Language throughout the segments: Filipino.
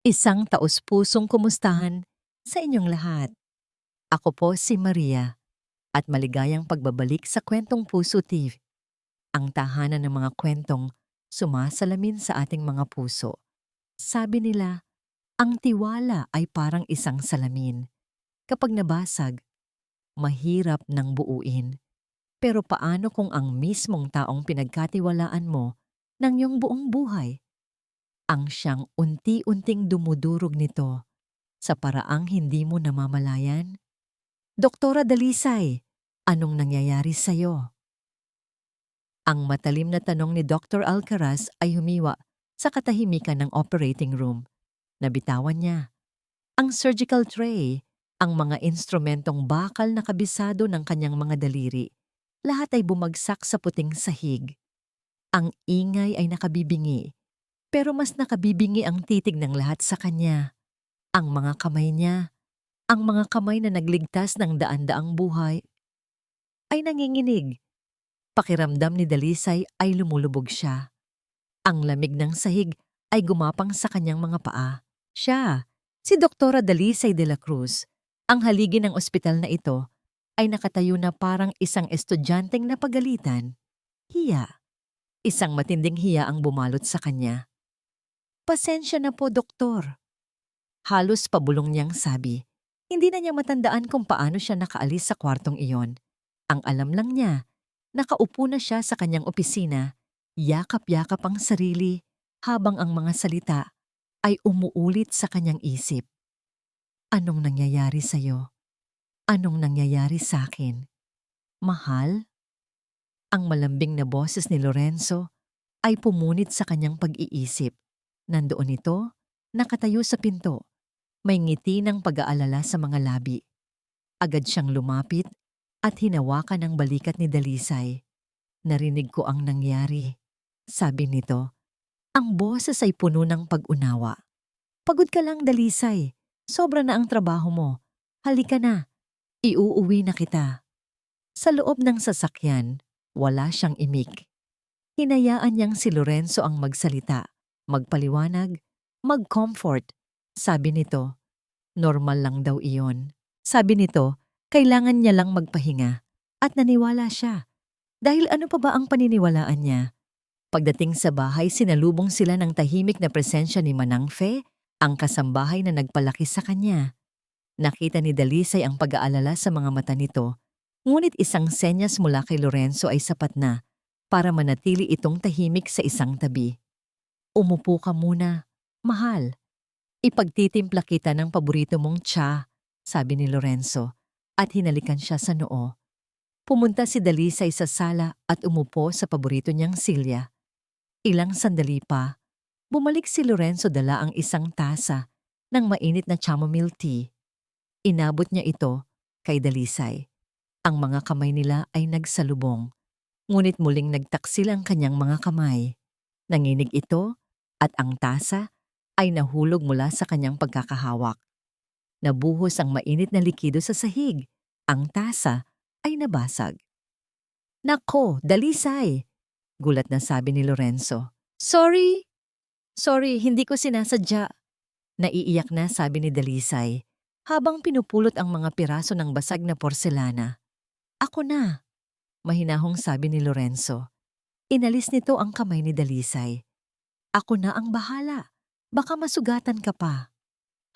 Isang taos-pusong kumustahan sa inyong lahat. Ako po si Maria at maligayang pagbabalik sa Kwentong Puso TV, ang tahanan ng mga kwentong sumasalamin sa ating mga puso. Sabi nila, ang tiwala ay parang isang salamin. Kapag nabasag, mahirap nang buuin. Pero paano kung ang mismong taong pinagkatiwalaan mo ng iyong buong buhay ang siyang unti-unting dumudurog nito sa paraang hindi mo namamalayan? Doktora Dalisay, anong nangyayari sa'yo? Ang matalim na tanong ni Dr. Alcaraz ay humiwa sa katahimikan ng operating room. Nabitawan niya ang surgical tray, ang mga instrumentong bakal na kabisado ng kanyang mga daliri. Lahat ay bumagsak sa puting sahig. Ang ingay ay nakabibingi, pero mas nakabibingi ang titig ng lahat sa kanya. Ang mga kamay niya, ang mga kamay na nagligtas ng daan-daang buhay, ay nanginginig. Pakiramdam ni Dalisay ay lumulubog siya. Ang lamig ng sahig ay gumapang sa kanyang mga paa. Siya, si Doktora Dalisay de la Cruz, ang haligi ng ospital na ito, ay nakatayo na parang isang estudyanteng napagalitan. Hiya. Isang matinding hiya ang bumalot sa kanya. Pasensya na po, doktor. Halos pabulong niyang sabi. Hindi na niya matandaan kung paano siya nakaalis sa kwartong iyon. Ang alam lang niya, nakaupo na siya sa kanyang opisina, yakap-yakap ang sarili habang ang mga salita ay umuulit sa kanyang isip. Anong nangyayari sa'yo? Anong nangyayari sa'kin? Mahal? Ang malambing na boses ni Lorenzo ay pumunit sa kanyang pag-iisip. Nandoon ito, nakatayo sa pinto. May ngiti ng pag-aalala sa mga labi. Agad siyang lumapit at hinawakan ang balikat ni Dalisay. Narinig ko ang nangyari, sabi nito. Ang boses ay puno ng pag-unawa. Pagod ka lang, Dalisay. Sobra na ang trabaho mo. Halika na. Iuuwi na kita. Sa loob ng sasakyan, wala siyang imik. Hinayaan niyang si Lorenzo ang magsalita, magpaliwanag, mag-comfort. Sabi nito, normal lang daw iyon. Sabi nito, kailangan niya lang magpahinga. At naniwala siya. Dahil ano pa ba ang paniniwalaan niya? Pagdating sa bahay, sinalubong sila ng tahimik na presensya ni Manang Fe, ang kasambahay na nagpalaki sa kanya. Nakita ni Dalisay ang pag-aalala sa mga mata nito, ngunit isang senyas mula kay Lorenzo ay sapat na para manatili itong tahimik sa isang tabi. Umupo ka muna, mahal. Ipagtitimpla kita ng paborito mong tsa, sabi ni Lorenzo, at hinalikan siya sa noo. Pumunta si Dalisay sa sala at umupo sa paborito niyang silya. Ilang sandali pa, bumalik si Lorenzo dala ang isang tasa ng mainit na chamomile tea. Inabot niya ito kay Dalisay. Ang mga kamay nila ay nagsalubong, ngunit muling nagtaksil ang kanyang mga kamay. Nanginig ito at ang tasa ay nahulog mula sa kanyang pagkakahawak. Nabuhos ang mainit na likido sa sahig. Ang tasa ay nabasag. Nako, Dalisay! Gulat na sabi ni Lorenzo. Sorry! Sorry, hindi ko sinasadya. Naiiyak na sabi ni Dalisay habang pinupulot ang mga piraso ng basag na porselana. Ako na! Mahinahong sabi ni Lorenzo. Inalis nito ang kamay ni Dalisay. Ako na ang bahala. Baka masugatan ka pa.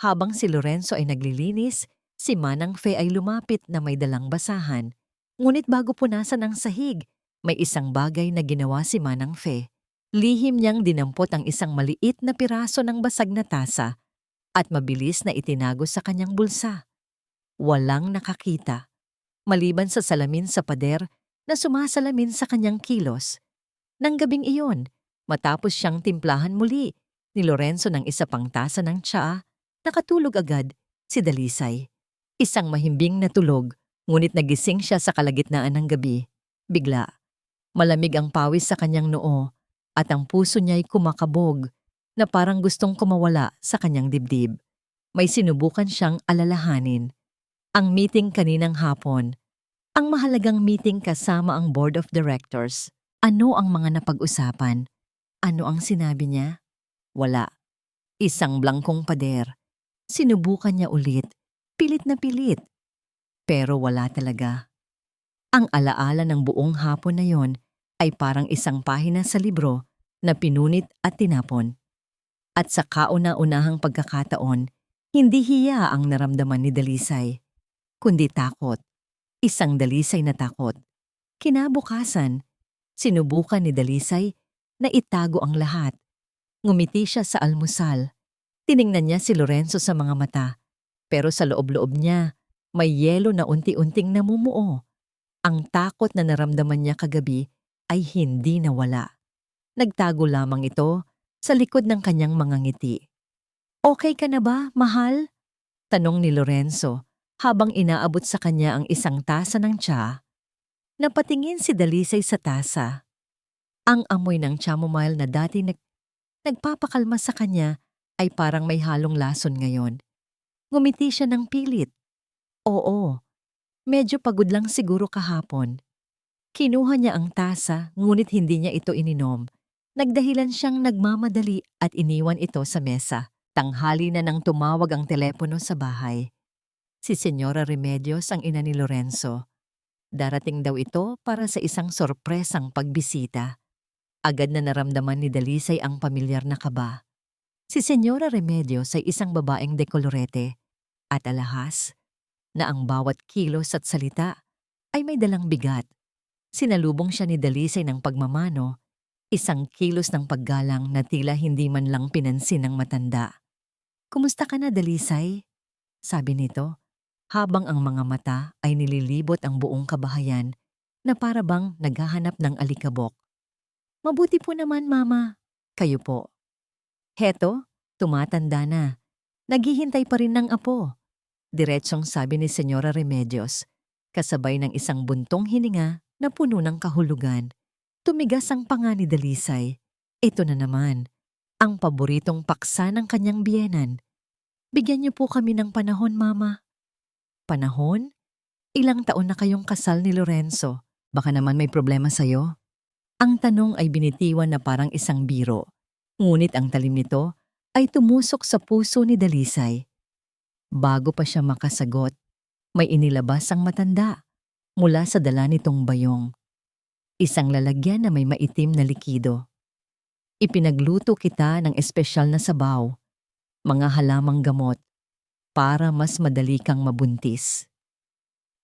Habang si Lorenzo ay naglilinis, si Manang Fe ay lumapit na may dalang basahan. Ngunit bago punasan ang sahig, may isang bagay na ginawa si Manang Fe. Lihim niyang dinampot ang isang maliit na piraso ng basag na tasa at mabilis na itinago sa kanyang bulsa. Walang nakakita, maliban sa salamin sa pader na sumasalamin sa kanyang kilos. Nang gabing iyon, matapos siyang timplahan muli ni Lorenzo ng isa pang tasa ng tsaa, nakatulog agad si Dalisay. Isang mahimbing na tulog, ngunit nagising siya sa kalagitnaan ng gabi. Bigla, malamig ang pawis sa kanyang noo at ang puso niya'y kumakabog na parang gustong kumawala sa kanyang dibdib. May sinubukan siyang alalahanin. Ang meeting kaninang hapon, ang mahalagang meeting kasama ang board of directors. Ano ang mga napag-usapan? Ano ang sinabi niya? Wala. Isang blangkong pader. Sinubukan niya ulit. Pilit na pilit. Pero wala talaga. Ang alaala ng buong hapon na yon ay parang isang pahina sa libro na pinunit at tinapon. At sa kauna-unahang pagkakataon, hindi hiya ang naramdaman ni Dalisay, kundi takot. Isang dalisay na takot. Kinabukasan, sinubukan ni Dalisay na itago ang lahat. Ngumiti siya sa almusal. Tiningnan niya si Lorenzo sa mga mata, pero sa loob-loob niya, may yelo na unti-unting namumuo. Ang takot na naramdaman niya kagabi ay hindi nawala. Nagtago lamang ito sa likod ng kanyang mga ngiti. "Okay ka na ba, mahal?" tanong ni Lorenzo habang inaabot sa kanya ang isang tasa ng tsa. Napatingin si Dalisay sa tasa. Ang amoy ng chamomile na dati nagpapakalma sa kanya ay parang may halong lason ngayon. Ngumiti siya ng pilit. Oo, medyo pagod lang siguro kahapon. Kinuha niya ang tasa ngunit hindi niya ito ininom. Nagdahilan siyang nagmamadali at iniwan ito sa mesa. Tanghali na nang tumawag ang telepono sa bahay. Si Senyora Remedios ang ina ni Lorenzo. Darating daw ito para sa isang sorpresang pagbisita. Agad na naramdaman ni Dalisay ang pamilyar na kaba. Si Senyora Remedios ay isang babaeng dekolorete at alahas na ang bawat kilos at salita ay may dalang bigat. Sinalubong siya ni Dalisay ng pagmamano, isang kilos ng paggalang na tila hindi man lang pinansin ng matanda. "Kumusta ka na, Dalisay?" sabi nito, habang ang mga mata ay nililibot ang buong kabahayan na para bang naghahanap ng alikabok. "Mabuti po naman, Mama. Kayo po?" "Heto, tumatanda na. Naghihintay pa rin ng apo," diretsong sabi ni Senyora Remedios, kasabay ng isang buntong hininga na puno ng kahulugan. Tumigas ang panga ni Dalisay. Ito na naman, ang paboritong paksa ng kanyang biyenan. "Bigyan niyo po kami ng panahon, Mama." "Panahon? Ilang taon na kayong kasal ni Lorenzo? Baka naman may problema sa'yo?" Ang tanong ay binitiwan na parang isang biro. Ngunit ang talim nito ay tumusok sa puso ni Dalisay. Bago pa siya makasagot, may inilabas ang matanda mula sa dala nitong bayong. Isang lalagyan na may maitim na likido. "Ipinagluto kita ng espesyal na sabaw, mga halamang gamot, para mas madali kang mabuntis."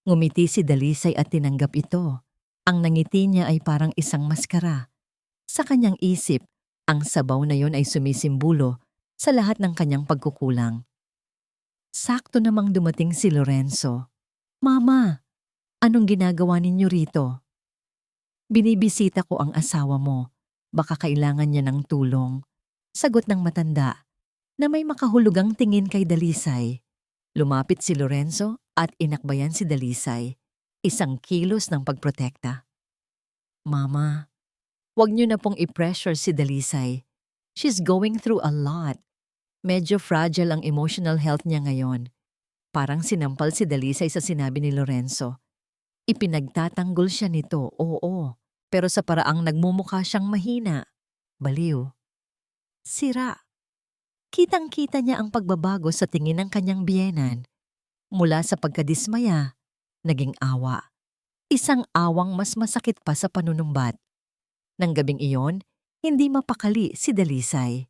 Ngumiti si Dalisay at tinanggap ito. Ang nangiti niya ay parang isang maskara. Sa kanyang isip, ang sabaw na yon ay sumisimbolo sa lahat ng kanyang pagkukulang. Sakto namang dumating si Lorenzo. "Mama, anong ginagawa ninyo rito?" "Binibisita ko ang asawa mo. Baka kailangan niya ng tulong." Sagot ng matanda na may makahulugang tingin kay Dalisay. Lumapit si Lorenzo at inakbayan si Dalisay. Isang kilos ng pagprotekta. "Mama, wag niyo na pong i-pressure si Dalisay. She's going through a lot. Medyo fragile ang emotional health niya ngayon." Parang sinampal si Dalisay sa sinabi ni Lorenzo. Ipinagtatanggol siya nito, oo, pero sa paraang nagmumukha siyang mahina, baliw, sira. Kitang-kita niya ang pagbabago sa tingin ng kanyang biyenan. Mula sa pagkadismaya, naging awa. Isang awang mas masakit pa sa panunumbat. Nang gabing iyon, hindi mapakali si Dalisay.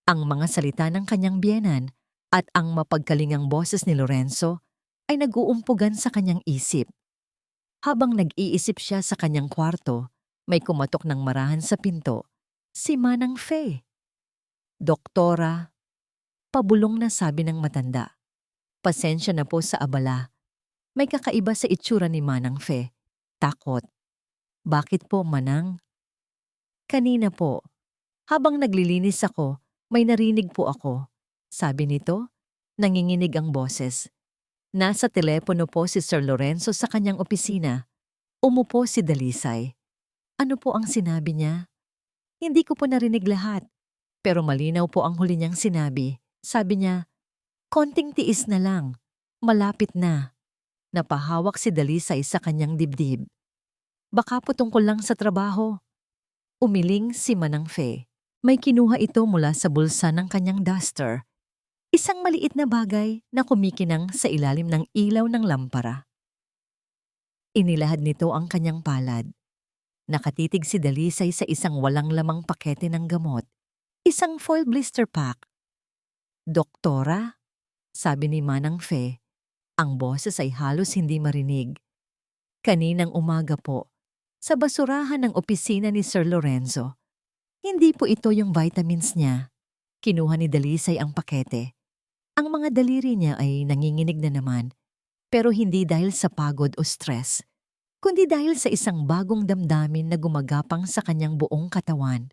Ang mga salita ng kanyang biyenan at ang mapagkalingang boses ni Lorenzo ay nag-uumpugan sa kanyang isip. Habang nag-iisip siya sa kanyang kwarto, may kumatok ng marahan sa pinto. Si Manang Fe. "Doktora," pabulong na sabi ng matanda. Pasensya na po sa abala. May kakaiba sa itsura ni Manang Fe. Takot. "Bakit po, Manang?" "Kanina po, habang naglilinis ako, may narinig po ako." Sabi nito, nanginginig ang boses. Nasa telepono po si Sir Lorenzo sa kanyang opisina. Umupo si Dalisay. "Ano po ang sinabi niya?" "Hindi ko po narinig lahat, pero malinaw po ang huli niyang sinabi. Sabi niya, konting tiis na lang, malapit na." Napahawak si Dalisay sa kanyang dibdib. "Baka po tungkol lang sa trabaho." Umiling si Manang Fe. May kinuha ito mula sa bulsa ng kanyang duster. Isang maliit na bagay na kumikinang sa ilalim ng ilaw ng lampara. Inilahad nito ang kanyang palad. Nakatitig si Dalisay sa isang walang lamang pakete ng gamot. Isang foil blister pack. "Doktora?" sabi ni Manang Fe. Ang boses ay halos hindi marinig. "Kaninang umaga po, sa basurahan ng opisina ni Sir Lorenzo. Hindi po ito yung vitamins niya." Kinuha ni Dalisay ang pakete. Ang mga daliri niya ay nanginginig na naman, pero hindi dahil sa pagod o stress, kundi dahil sa isang bagong damdamin na gumagapang sa kanyang buong katawan.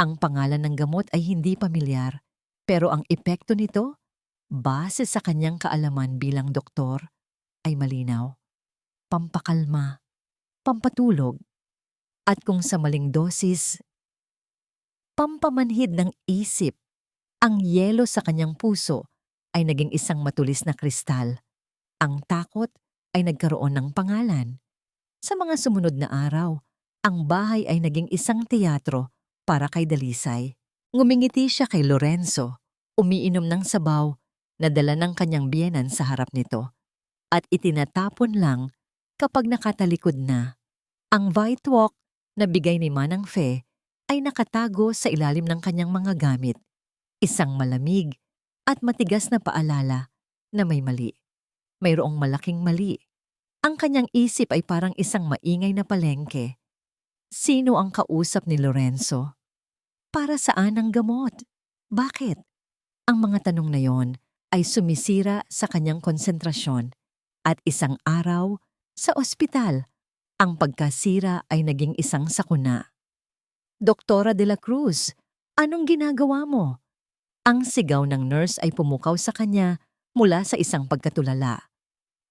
Ang pangalan ng gamot ay hindi pamilyar, pero ang epekto nito, base sa kanyang kaalaman bilang doktor, ay malinaw. Pampakalma, pampatulog, at kung sa maling dosis, pampamanhid ng isip. Ang yelo sa kanyang puso ay naging isang matulis na kristal. Ang takot ay nagkaroon ng pangalan. Sa mga sumunod na araw, ang bahay ay naging isang teatro para kay Dalisay. Ngumingiti siya kay Lorenzo, umiinom ng sabaw na dala ng kanyang biyenan sa harap nito, at itinatapon lang kapag nakatalikod na. Ang Vitwalk na bigay ni Manang Fe ay nakatago sa ilalim ng kanyang mga gamit. Isang malamig at matigas na paalala na may mali. Mayroong malaking mali. Ang kanyang isip ay parang isang maingay na palengke. Sino ang kausap ni Lorenzo? Para saan ang gamot? Bakit? Ang mga tanong na yon ay sumisira sa kanyang konsentrasyon, at isang araw, sa ospital, ang pagkasira ay naging isang sakuna. "Doktora de la Cruz, anong ginagawa mo?" Ang sigaw ng nurse ay pumukaw sa kanya mula sa isang pagkatulala.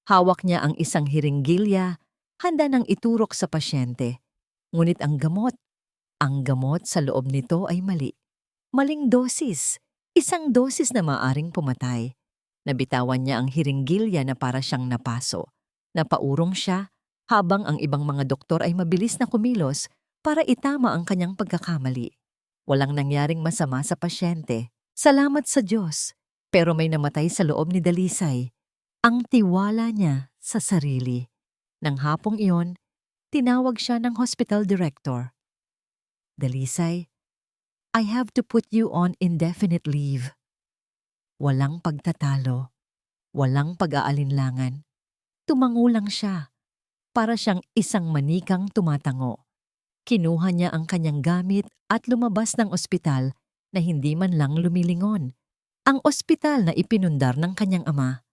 Hawak niya ang isang hiringgilya, handa nang iturok sa pasyente. Ngunit ang gamot sa loob nito ay mali. Maling dosis, isang dosis na maaring pumatay. Nabitawan niya ang hiringgilya na para siyang napaso. Napaurong siya habang ang ibang mga doktor ay mabilis na kumilos para itama ang kanyang pagkakamali. Walang nangyaring masama sa pasyente. Salamat sa Diyos, pero may namatay sa loob ni Dalisay. Ang tiwala niya sa sarili. Nang hapong iyon, tinawag siya ng hospital director. "Dalisay, I have to put you on indefinite leave." Walang pagtatalo, walang pag-aalinlangan. Tumango lang siya, para siyang isang manikang tumatango. Kinuha niya ang kanyang gamit at lumabas ng ospital na hindi man lang lumilingon. Ang ospital na ipinundar ng kanyang ama.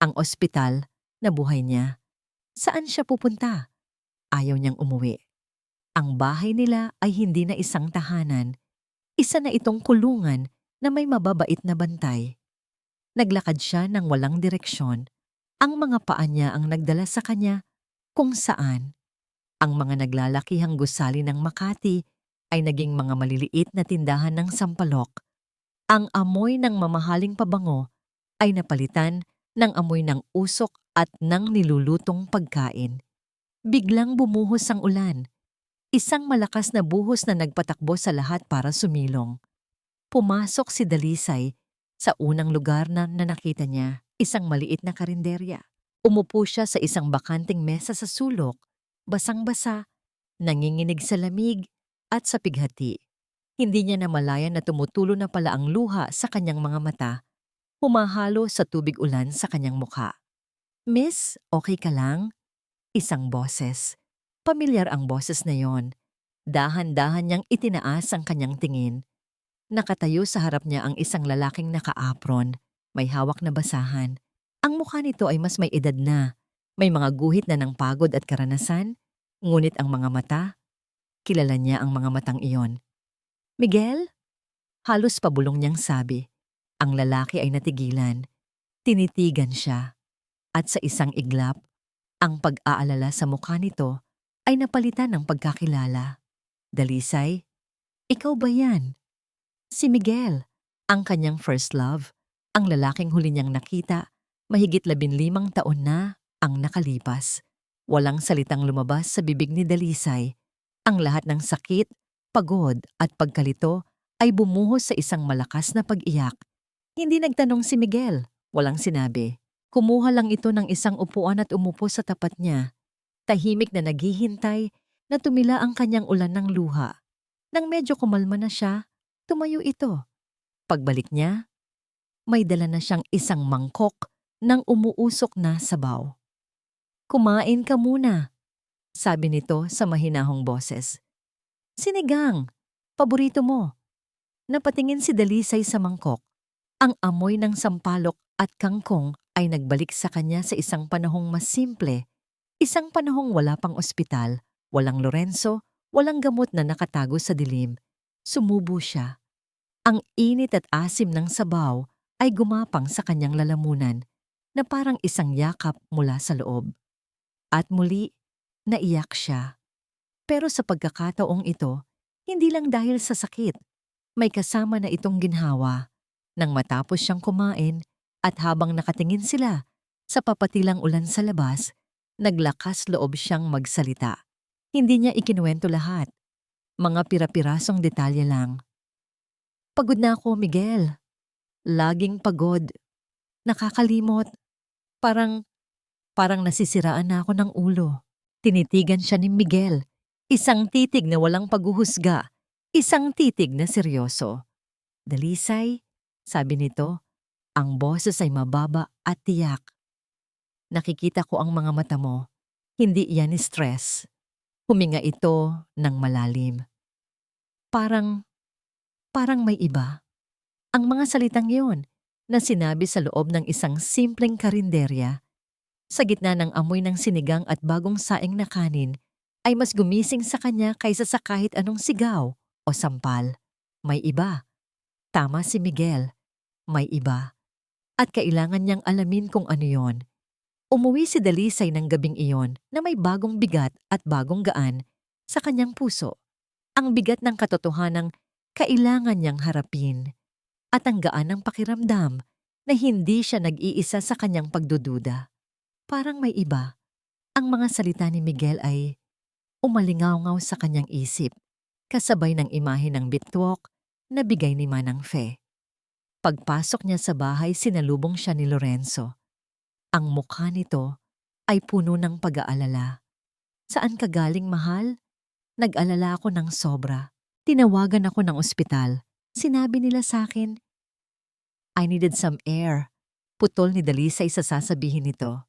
Ang ospital na buhay niya. Saan siya pupunta? Ayaw niyang umuwi. Ang bahay nila ay hindi na isang tahanan. Isa na itong kulungan na may mababait na bantay. Naglakad siya ng walang direksyon. Ang mga paa niya ang nagdala sa kanya kung saan. Ang mga naglalakihang gusali ng Makati ay naging mga maliliit na tindahan ng sampalok. Ang amoy ng mamahaling pabango ay napalitan ng amoy ng usok at ng nilulutong pagkain. Biglang bumuhos ang ulan. Isang malakas na buhos na nagpatakbo sa lahat para sumilong. Pumasok si Dalisay sa unang lugar na nakita niya, isang maliit na karinderya. Umupo siya sa isang bakanting mesa sa sulok, basang-basa, nanginginig sa lamig at sa pighati. Hindi niya namalayan na tumutulo na pala ang luha sa kanyang mga mata, humahalo sa tubig ulan sa kanyang mukha. "Miss, okay ka lang?" Isang boses. Pamilyar ang boses na yon. Dahan-dahan niyang itinaas ang kanyang tingin. Nakatayo sa harap niya ang isang lalaking naka-apron, may hawak na basahan. Ang mukha nito ay mas may edad na, may mga guhit na ng pagod at karanasan, ngunit ang mga mata, kilala niya ang mga matang iyon. "Miguel?" Halos pabulong niyang sabi. Ang lalaki ay natigilan. Tinitigan siya. At sa isang iglap, ang pag-aalala sa mukha nito ay napalitan ng pagkakilala. "Dalisay, ikaw ba yan?" Si Miguel, ang kanyang first love, ang lalaking huli niyang nakita, mahigit 15 taon na ang nakalipas. Walang salitang lumabas sa bibig ni Dalisay. Ang lahat ng sakit, pagod at pagkalito ay bumuhos sa isang malakas na pag-iyak. Hindi nagtanong si Miguel, walang sinabi. Kumuha lang ito ng isang upuan at umupo sa tapat niya. Tahimik na naghihintay na tumila ang kanyang ulan ng luha. Nang medyo kumalma na siya, tumayo ito. Pagbalik niya, may dala na siyang isang mangkok ng umuusok na sabaw. "Kumain ka muna," sabi nito sa mahinahong boses. "Sinigang, paborito mo." Napatingin si Dalisay sa mangkok. Ang amoy ng sampalok at kangkong ay nagbalik sa kanya sa isang panahong mas simple. Isang panahong wala pang ospital, walang Lorenzo, walang gamot na nakatago sa dilim. Sumubo siya. Ang init at asim ng sabaw ay gumapang sa kanyang lalamunan na parang isang yakap mula sa loob. At muli, naiyak siya. Pero sa pagkakataong ito, hindi lang dahil sa sakit. May kasama na itong ginhawa. Nang matapos siyang kumain at habang nakatingin sila sa papatilang ulan sa labas, naglakas loob siyang magsalita. Hindi niya ikinuwento lahat. Mga pira-pirasong detalye lang. "Pagod na ako, Miguel. Laging pagod. Nakakalimot. Parang nasisiraan na ako ng ulo." Tinitigan siya ni Miguel. Isang titig na walang paghuhusga. Isang titig na seryoso. "Dalisay," sabi nito, ang boses ay mababa at tiyak. "Nakikita ko ang mga mata mo. Hindi yan stress." Huminga ito ng malalim. Parang may iba. Ang mga salitang iyon na sinabi sa loob ng isang simpleng karinderya, sa gitna ng amoy ng sinigang at bagong saing na kanin, ay mas gumising sa kanya kaysa sa kahit anong sigaw o sampal. May iba. Tama si Miguel. May iba. At kailangan niyang alamin kung ano yon. Umuwi si Dalisay ng gabing iyon na may bagong bigat at bagong gaan sa kanyang puso. Ang bigat ng katotohanang kailangan niyang harapin. At ang gaan ng pakiramdam na hindi siya nag-iisa sa kanyang pagdududa. Parang may iba. Ang mga salita ni Miguel ay umalingaw-ngaw sa kanyang isip, kasabay ng imahe ng bitwok na bigay ni Manang Fe. Pagpasok niya sa bahay, sinalubong siya ni Lorenzo. Ang mukha nito ay puno ng pag-aalala. "Saan ka galing, mahal?" "Nag-alala ako ng sobra. Tinawagan ako ng ospital. Sinabi nila sa akin, I needed some air." Putol ni Dalisay sa sasabihin nito.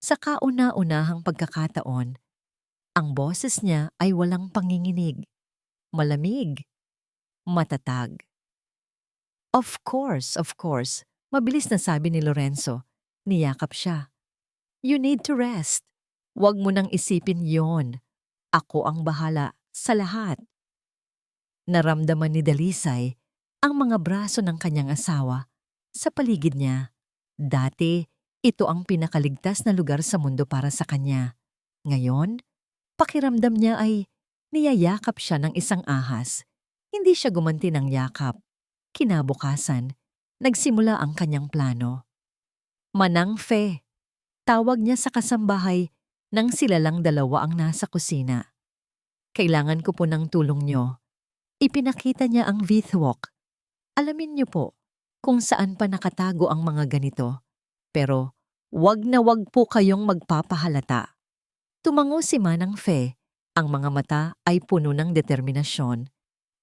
Sa kauna-unahang pagkakataon, ang boses niya ay walang panginginig. Malamig. Matatag. Of course. Mabilis na sabi ni Lorenzo. Niyakap siya. "You need to rest. Huwag mo nang isipin yon. Ako ang bahala sa lahat." Naramdaman ni Dalisay ang mga braso ng kanyang asawa sa paligid niya. Dati, ito ang pinakaligtas na lugar sa mundo para sa kanya. Ngayon, pakiramdam niya ay niyayakap siya ng isang ahas. Hindi siya gumanti ng yakap. Kinabukasan, nagsimula ang kanyang plano. "Manang Fe," tawag niya sa kasambahay nang sila lang dalawa ang nasa kusina. "Kailangan ko po ng tulong niyo." Ipinakita niya ang Vithwok. "Alamin niyo po kung saan pa nakatago ang mga ganito. Pero wag na wag po kayong magpapahalata." Tumango si Manang Fe. Ang mga mata ay puno ng determinasyon.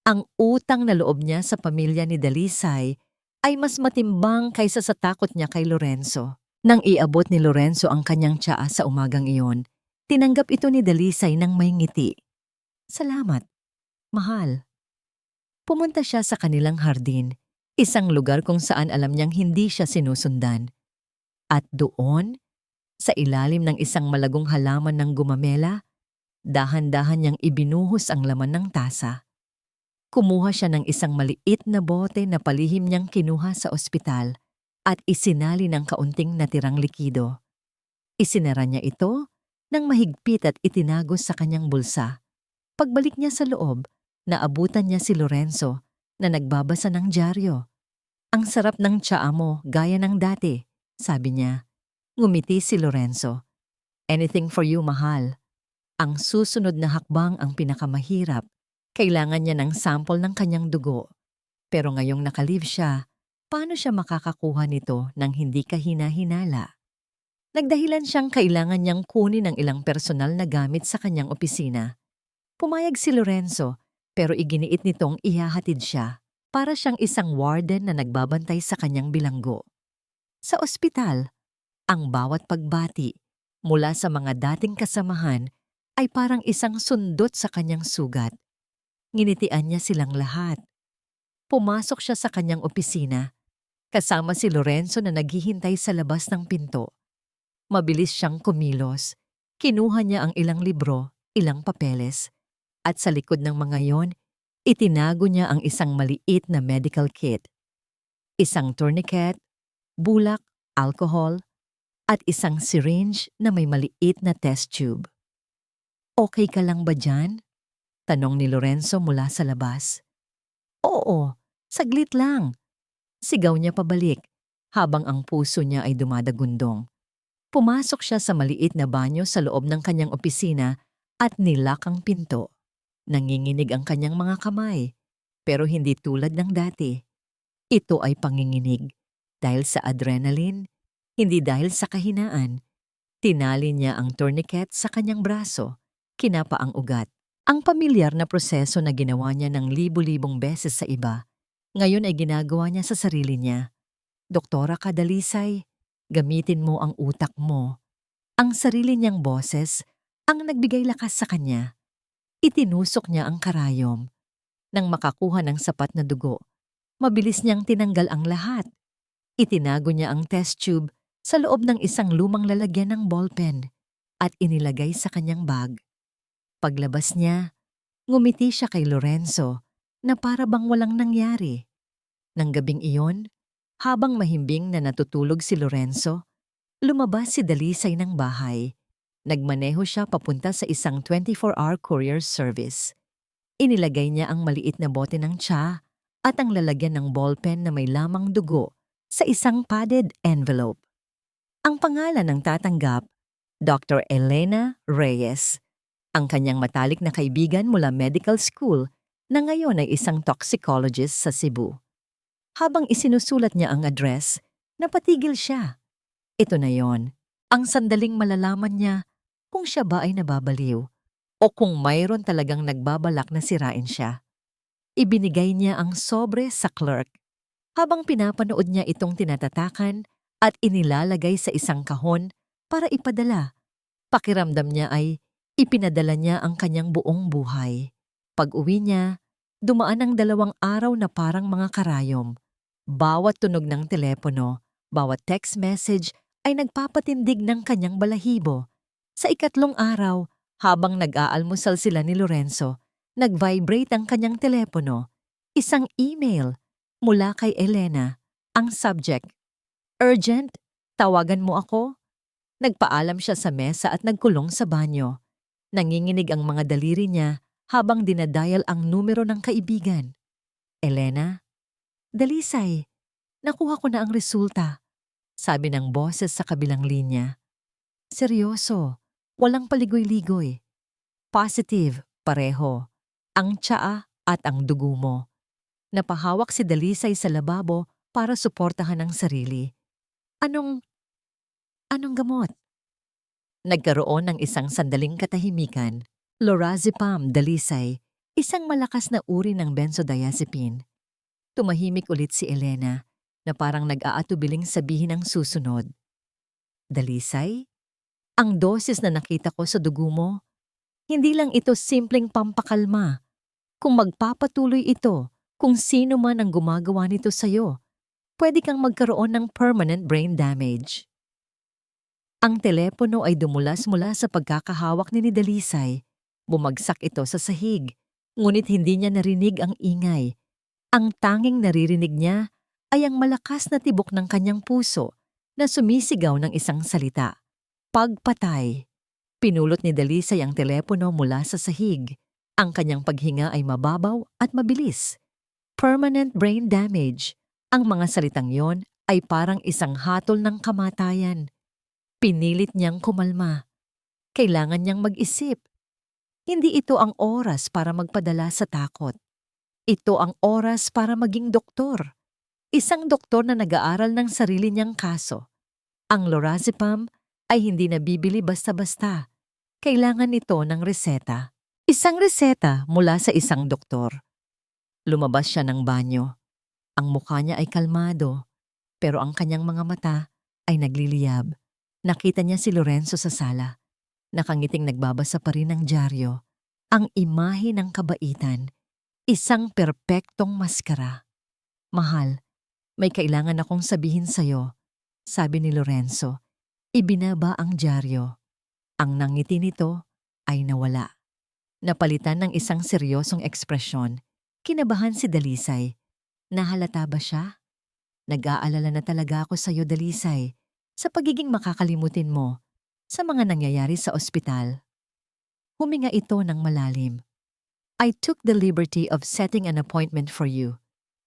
Ang utang na loob niya sa pamilya ni Dalisay ay mas matimbang kaysa sa takot niya kay Lorenzo. Nang iabot ni Lorenzo ang kanyang tsaa sa umagang iyon, tinanggap ito ni Dalisay ng may ngiti. "Salamat, mahal." Pumunta siya sa kanilang hardin, isang lugar kung saan alam niyang hindi siya sinusundan. At doon, sa ilalim ng isang malagong halaman ng gumamela, dahan-dahan niyang ibinuhos ang laman ng tasa. Kumuha siya ng isang maliit na bote na palihim niyang kinuha sa ospital at isinali ng kaunting natirang likido. Isinara niya ito ng mahigpit at itinagos sa kanyang bulsa. Pagbalik niya sa loob, naabutan niya si Lorenzo na nagbabasa ng dyaryo. "Ang sarap ng tsaa mo, gaya ng dati," sabi niya. Ngumiti si Lorenzo. "Anything for you, mahal." Ang susunod na hakbang ang pinakamahirap. Kailangan niya ng sample ng kanyang dugo. Pero ngayong nakalive siya, paano siya makakakuha nito nang hindi kahina-hinala? Nagdahilan siyang kailangan niyang kunin ang ilang personal na gamit sa kanyang opisina. Pumayag si Lorenzo, pero iginiit nitong ihahatid siya para siyang isang warden na nagbabantay sa kanyang bilanggo. Sa ospital, ang bawat pagbati mula sa mga dating kasamahan ay parang isang sundot sa kanyang sugat. Nginitian niya silang lahat. Pumasok siya sa kanyang opisina, kasama si Lorenzo na naghihintay sa labas ng pinto. Mabilis siyang kumilos. Kinuha niya ang ilang libro, ilang papeles, at sa likod ng mga yon, itinago niya ang isang maliit na medical kit. Isang tourniquet, bulak, alcohol, at isang syringe na may maliit na test tube. "Okay ka lang ba dyan?" tanong ni Lorenzo mula sa labas. "Oo, saglit lang." Sigaw niya pabalik habang ang puso niya ay dumadagundong. Pumasok siya sa maliit na banyo sa loob ng kanyang opisina at nilak ang pinto. Nanginginig ang kanyang mga kamay, pero hindi tulad ng dati. Ito ay panginginig dahil sa adrenaline, hindi dahil sa kahinaan. Tinali niya ang tourniquet sa kanyang braso, kinapa ang ugat. Ang pamilyar na proseso na ginawa niya ng libu-libong beses sa iba, ngayon ay ginagawa niya sa sarili niya. "Doktora ka, Dalisay, gamitin mo ang utak mo." Ang sarili niyang boses ang nagbigay lakas sa kanya. Itinusok niya ang karayom. Nang makakuha ng sapat na dugo, mabilis niyang tinanggal ang lahat. Itinago niya ang test tube sa loob ng isang lumang lalagyan ng ballpen at inilagay sa kanyang bag. Paglabas niya, ngumiti siya kay Lorenzo na para bang walang nangyari. Nang gabing iyon, habang mahimbing na natutulog si Lorenzo, lumabas si Dalisay ng bahay. Nagmaneho siya papunta sa isang 24-hour courier service. Inilagay niya ang maliit na bote ng tsa at ang lalagyan ng ballpen na may lamang dugo sa isang padded envelope. Ang pangalan ng tatanggap, Dr. Elena Reyes, ang kanyang matalik na kaibigan mula medical school na ngayon ay isang toxicologist sa Cebu. Habang isinusulat niya ang address, napatigil siya. Ito na yon, ang sandaling malalaman niya kung siya ba ay nababaliw o kung mayroon talagang nagbabalak na sirain siya. Ibinigay niya ang sobre sa clerk. Habang pinapanood niya itong tinatatakan at inilalagay sa isang kahon para ipadala, pakiramdam niya ay ipinadala niya ang kanyang buong buhay. Pag-uwi niya, dumaan ang 2 araw na parang mga karayom. Bawat tunog ng telepono, bawat text message ay nagpapatindig ng kanyang balahibo. Sa 3 araw, habang nag-aalmusal sila ni Lorenzo, nag-vibrate ang kanyang telepono. Isang email mula kay Elena. Ang subject, "Urgent, tawagan mo ako?" Nagpaalam siya sa mesa at nagkulong sa banyo. Nanginginig ang mga daliri niya habang dinadial ang numero ng kaibigan. "Elena? Dalisay, nakuha ko na ang resulta," sabi ng boses sa kabilang linya. "Seryoso, walang paligoy-ligoy. Positive, pareho. Ang tsaa at ang dugo mo." Napahawak si Dalisay sa lababo para suportahan ang sarili. Anong gamot?" Nagkaroon ng isang sandaling katahimikan. Lorazepam, Dalisay, isang malakas na uri ng benzodiazepine. Tumahimik ulit si Elena na parang nag-aatubiling sabihin ang susunod. "Dalisay, ang dosis na nakita ko sa dugo mo, hindi lang ito simpleng pampakalma. Kung magpapatuloy ito, kung sino man ang gumagawa nito sa'yo, pwede kang magkaroon ng permanent brain damage." Ang telepono ay dumulas mula sa pagkakahawak ni Dalisay. Bumagsak ito sa sahig, ngunit hindi niya narinig ang ingay. Ang tanging naririnig niya ay ang malakas na tibok ng kanyang puso na sumisigaw ng isang salita. "Pagpatay." Pinulot ni Dalisay ang telepono mula sa sahig. Ang kanyang paghinga ay mababaw at mabilis. Permanent brain damage. Ang mga salitang yon ay parang isang hatol ng kamatayan. Pinilit niyang kumalma. Kailangan niyang mag-isip. Hindi ito ang oras para magpadala sa takot. Ito ang oras para maging doktor. Isang doktor na nag-aaral ng sarili niyang kaso. Ang lorazepam ay hindi nabibili basta-basta. Kailangan nito ng reseta. Isang reseta mula sa isang doktor. Lumabas siya ng banyo. Ang mukha niya ay kalmado, pero ang kanyang mga mata ay nagliliyab. Nakita niya si Lorenzo sa sala. Nakangiting nagbabasa pa rin ng dyaryo. Ang imahe ng kabaitan. Isang perpektong maskara. Mahal, may kailangan akong sabihin sa'yo, sabi ni Lorenzo. Ibinaba ang dyaryo. Ang nangiti nito ay nawala. Napalitan ng isang seryosong ekspresyon. Kinabahan si Dalisay. Nahalata ba siya? Nag-aalala na talaga ako sa'yo, Dalisay, sa pagiging makakalimutin mo sa mga nangyayari sa ospital. Huminga ito ng malalim. I took the liberty of setting an appointment for you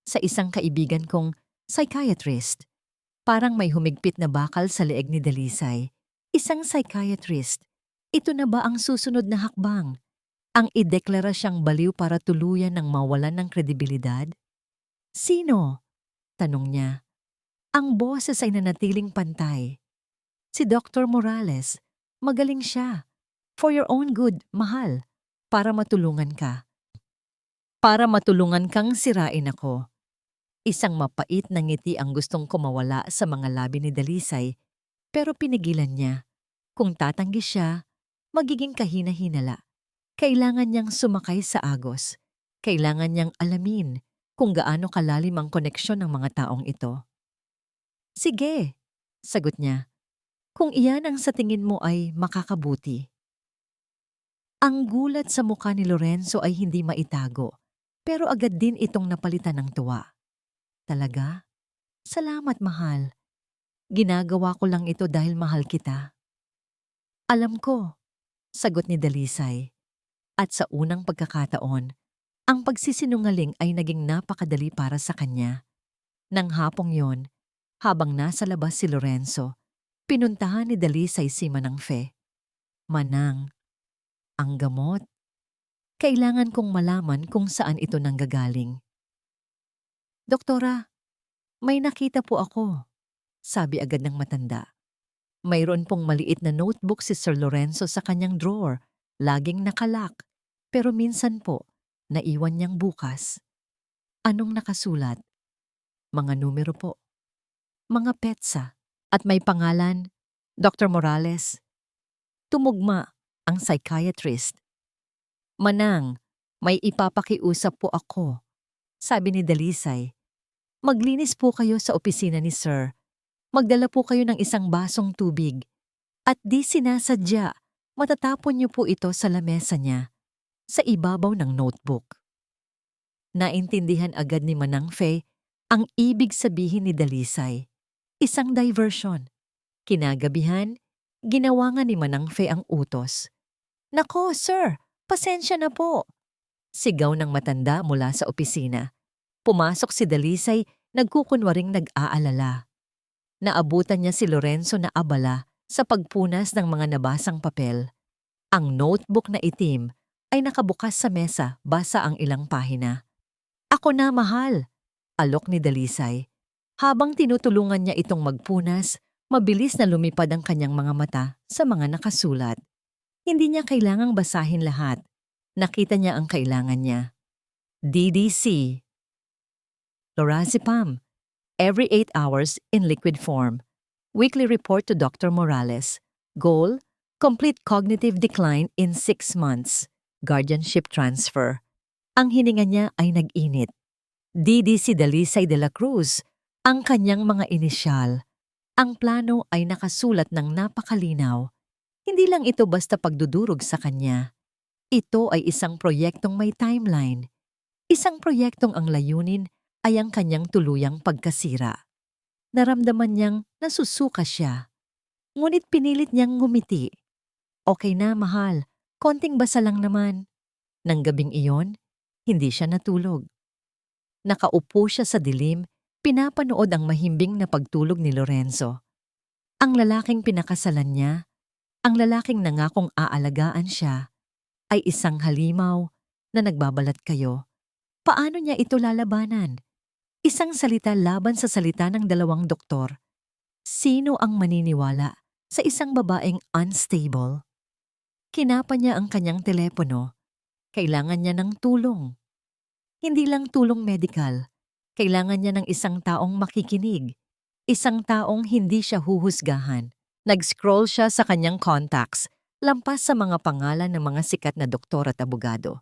sa isang kaibigan kong psychiatrist. Parang may humigpit na bakal sa leeg ni Dalisay. Isang psychiatrist. Ito na ba ang susunod na hakbang? Ang ideklara siyang baliw para tuluyan ng mawalan ng kredibilidad? Sino? Tanong niya. Ang boses ay nanatiling pantay. Si Dr. Morales. Magaling siya. For your own good, mahal. Para matulungan ka. Para matulungan kang sirain ako. Isang mapait na ngiti ang gustong kumawala sa mga labi ni Dalisay, pero pinigilan niya. Kung tatanggi siya, magiging kahina-hinala. Kailangan niyang sumakay sa agos. Kailangan niyang alamin kung gaano kalalim ang koneksyon ng mga taong ito. Sige, sagot niya. Kung iyan ang sa tingin mo ay makakabuti. Ang gulat sa mukha ni Lorenzo ay hindi maitago, pero agad din itong napalitan ng tuwa. Talaga? Salamat, mahal. Ginagawa ko lang ito dahil mahal kita. Alam ko, sagot ni Dalisay. At sa unang pagkakataon, ang pagsisinungaling ay naging napakadali para sa kanya. Nang hapong yon, habang nasa labas si Lorenzo, pinuntahan ni Dalisay si Manang Fe. Manang, ang gamot. Kailangan kong malaman kung saan ito nanggagaling. Doktora, may nakita po ako, sabi agad ng matanda. Mayroon pong maliit na notebook si Sir Lorenzo sa kanyang drawer, laging nakalock, pero minsan po, naiwan niyang bukas. Anong nakasulat? Mga numero po. Mga petsa. At may pangalan, Dr. Morales. Tumugma ang psychiatrist. Manang, may ipapakiusap po ako, sabi ni Dalisay. Maglinis po kayo sa opisina ni Sir. Magdala po kayo ng isang basong tubig. At di sinasadya, matatapon niyo po ito sa lamesa niya, sa ibabaw ng notebook. Naintindihan agad ni Manang Fe ang ibig sabihin ni Dalisay. Isang diversion. Kinagabihan, ginawa nga ni Manang Fe ang utos. Nako, sir, pasensya na po. Sigaw ng matanda mula sa opisina. Pumasok si Dalisay, nagkukunwaring nag-aalala. Naabutan niya si Lorenzo na abala sa pagpunas ng mga nabasang papel. Ang notebook na itim ay nakabukas sa mesa, basa ang ilang pahina. Ako na, mahal, alok ni Dalisay. Habang tinutulungan niya itong magpunas, mabilis na lumipad ang kanyang mga mata sa mga nakasulat. Hindi niya kailangang basahin lahat. Nakita niya ang kailangan niya. DDC. Lorazepam. Every 8 hours in liquid form. Weekly report to Dr. Morales. Goal, complete cognitive decline in 6 months. Guardianship transfer. Ang hininga niya ay nag-init. DDC Dalisay de la Cruz, ang kanyang mga inisyal. Ang plano ay nakasulat ng napakalinaw. Hindi lang ito basta pagdudurog sa kanya. Ito ay isang proyektong may timeline. Isang proyektong ang layunin ay ang kanyang tuluyang pagkasira. Naramdaman niyang nasusuka siya. Ngunit pinilit niyang ngumiti. Okay na, mahal. Konting basa lang naman. Nang gabing iyon, hindi siya natulog. Nakaupo siya sa dilim, pinapanood ang mahimbing na pagtulog ni Lorenzo. Ang lalaking pinakasalan niya, ang lalaking nangakong aalagaan siya, ay isang halimaw na nagbabalat kayo, paano niya ito lalabanan? Isang salita laban sa salita ng dalawang doktor. Sino ang maniniwala sa isang babaeng unstable? Kinapa niya ang kanyang telepono. Kailangan niya ng tulong. Hindi lang tulong medikal. Kailangan niya ng isang taong makikinig. Isang taong hindi siya huhusgahan. Nag-scroll siya sa kanyang contacts, lampas sa mga pangalan ng mga sikat na doktor at abogado.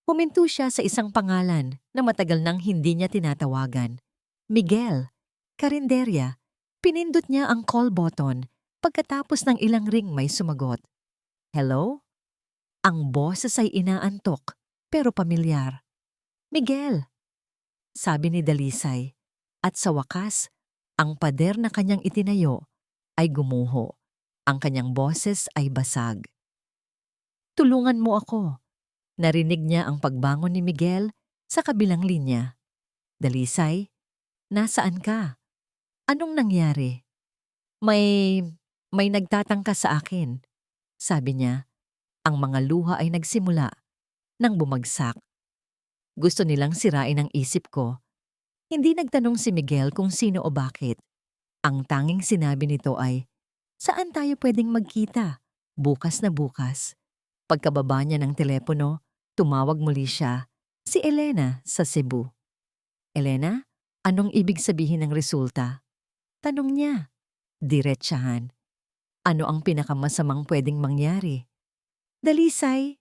Huminto siya sa isang pangalan na matagal nang hindi niya tinatawagan. Miguel, Carinderia. Pinindot niya ang call button. Pagkatapos ng ilang ring may sumagot. Hello? Ang boses ay inaantok, pero pamilyar. Miguel, sabi ni Dalisay. At sa wakas, ang pader na kanyang itinayo ay gumuho. Ang kanyang boses ay basag. Tulungan mo ako. Narinig niya ang pagbangon ni Miguel sa kabilang linya. Dalisay, nasaan ka? Anong nangyari? May nagtatangka sa akin. Sabi niya, ang mga luha ay nagsimula nang bumagsak. Gusto nilang sirain ang isip ko. Hindi nagtanong si Miguel kung sino o bakit. Ang tanging sinabi nito ay, saan tayo pwedeng magkita? Bukas na bukas. Pagkababa niya ng telepono, tumawag muli siya, si Elena sa Cebu. Elena, anong ibig sabihin ng resulta? Tanong niya. Diretsahan. Ano ang pinakamasamang pwedeng mangyari? Dalisay,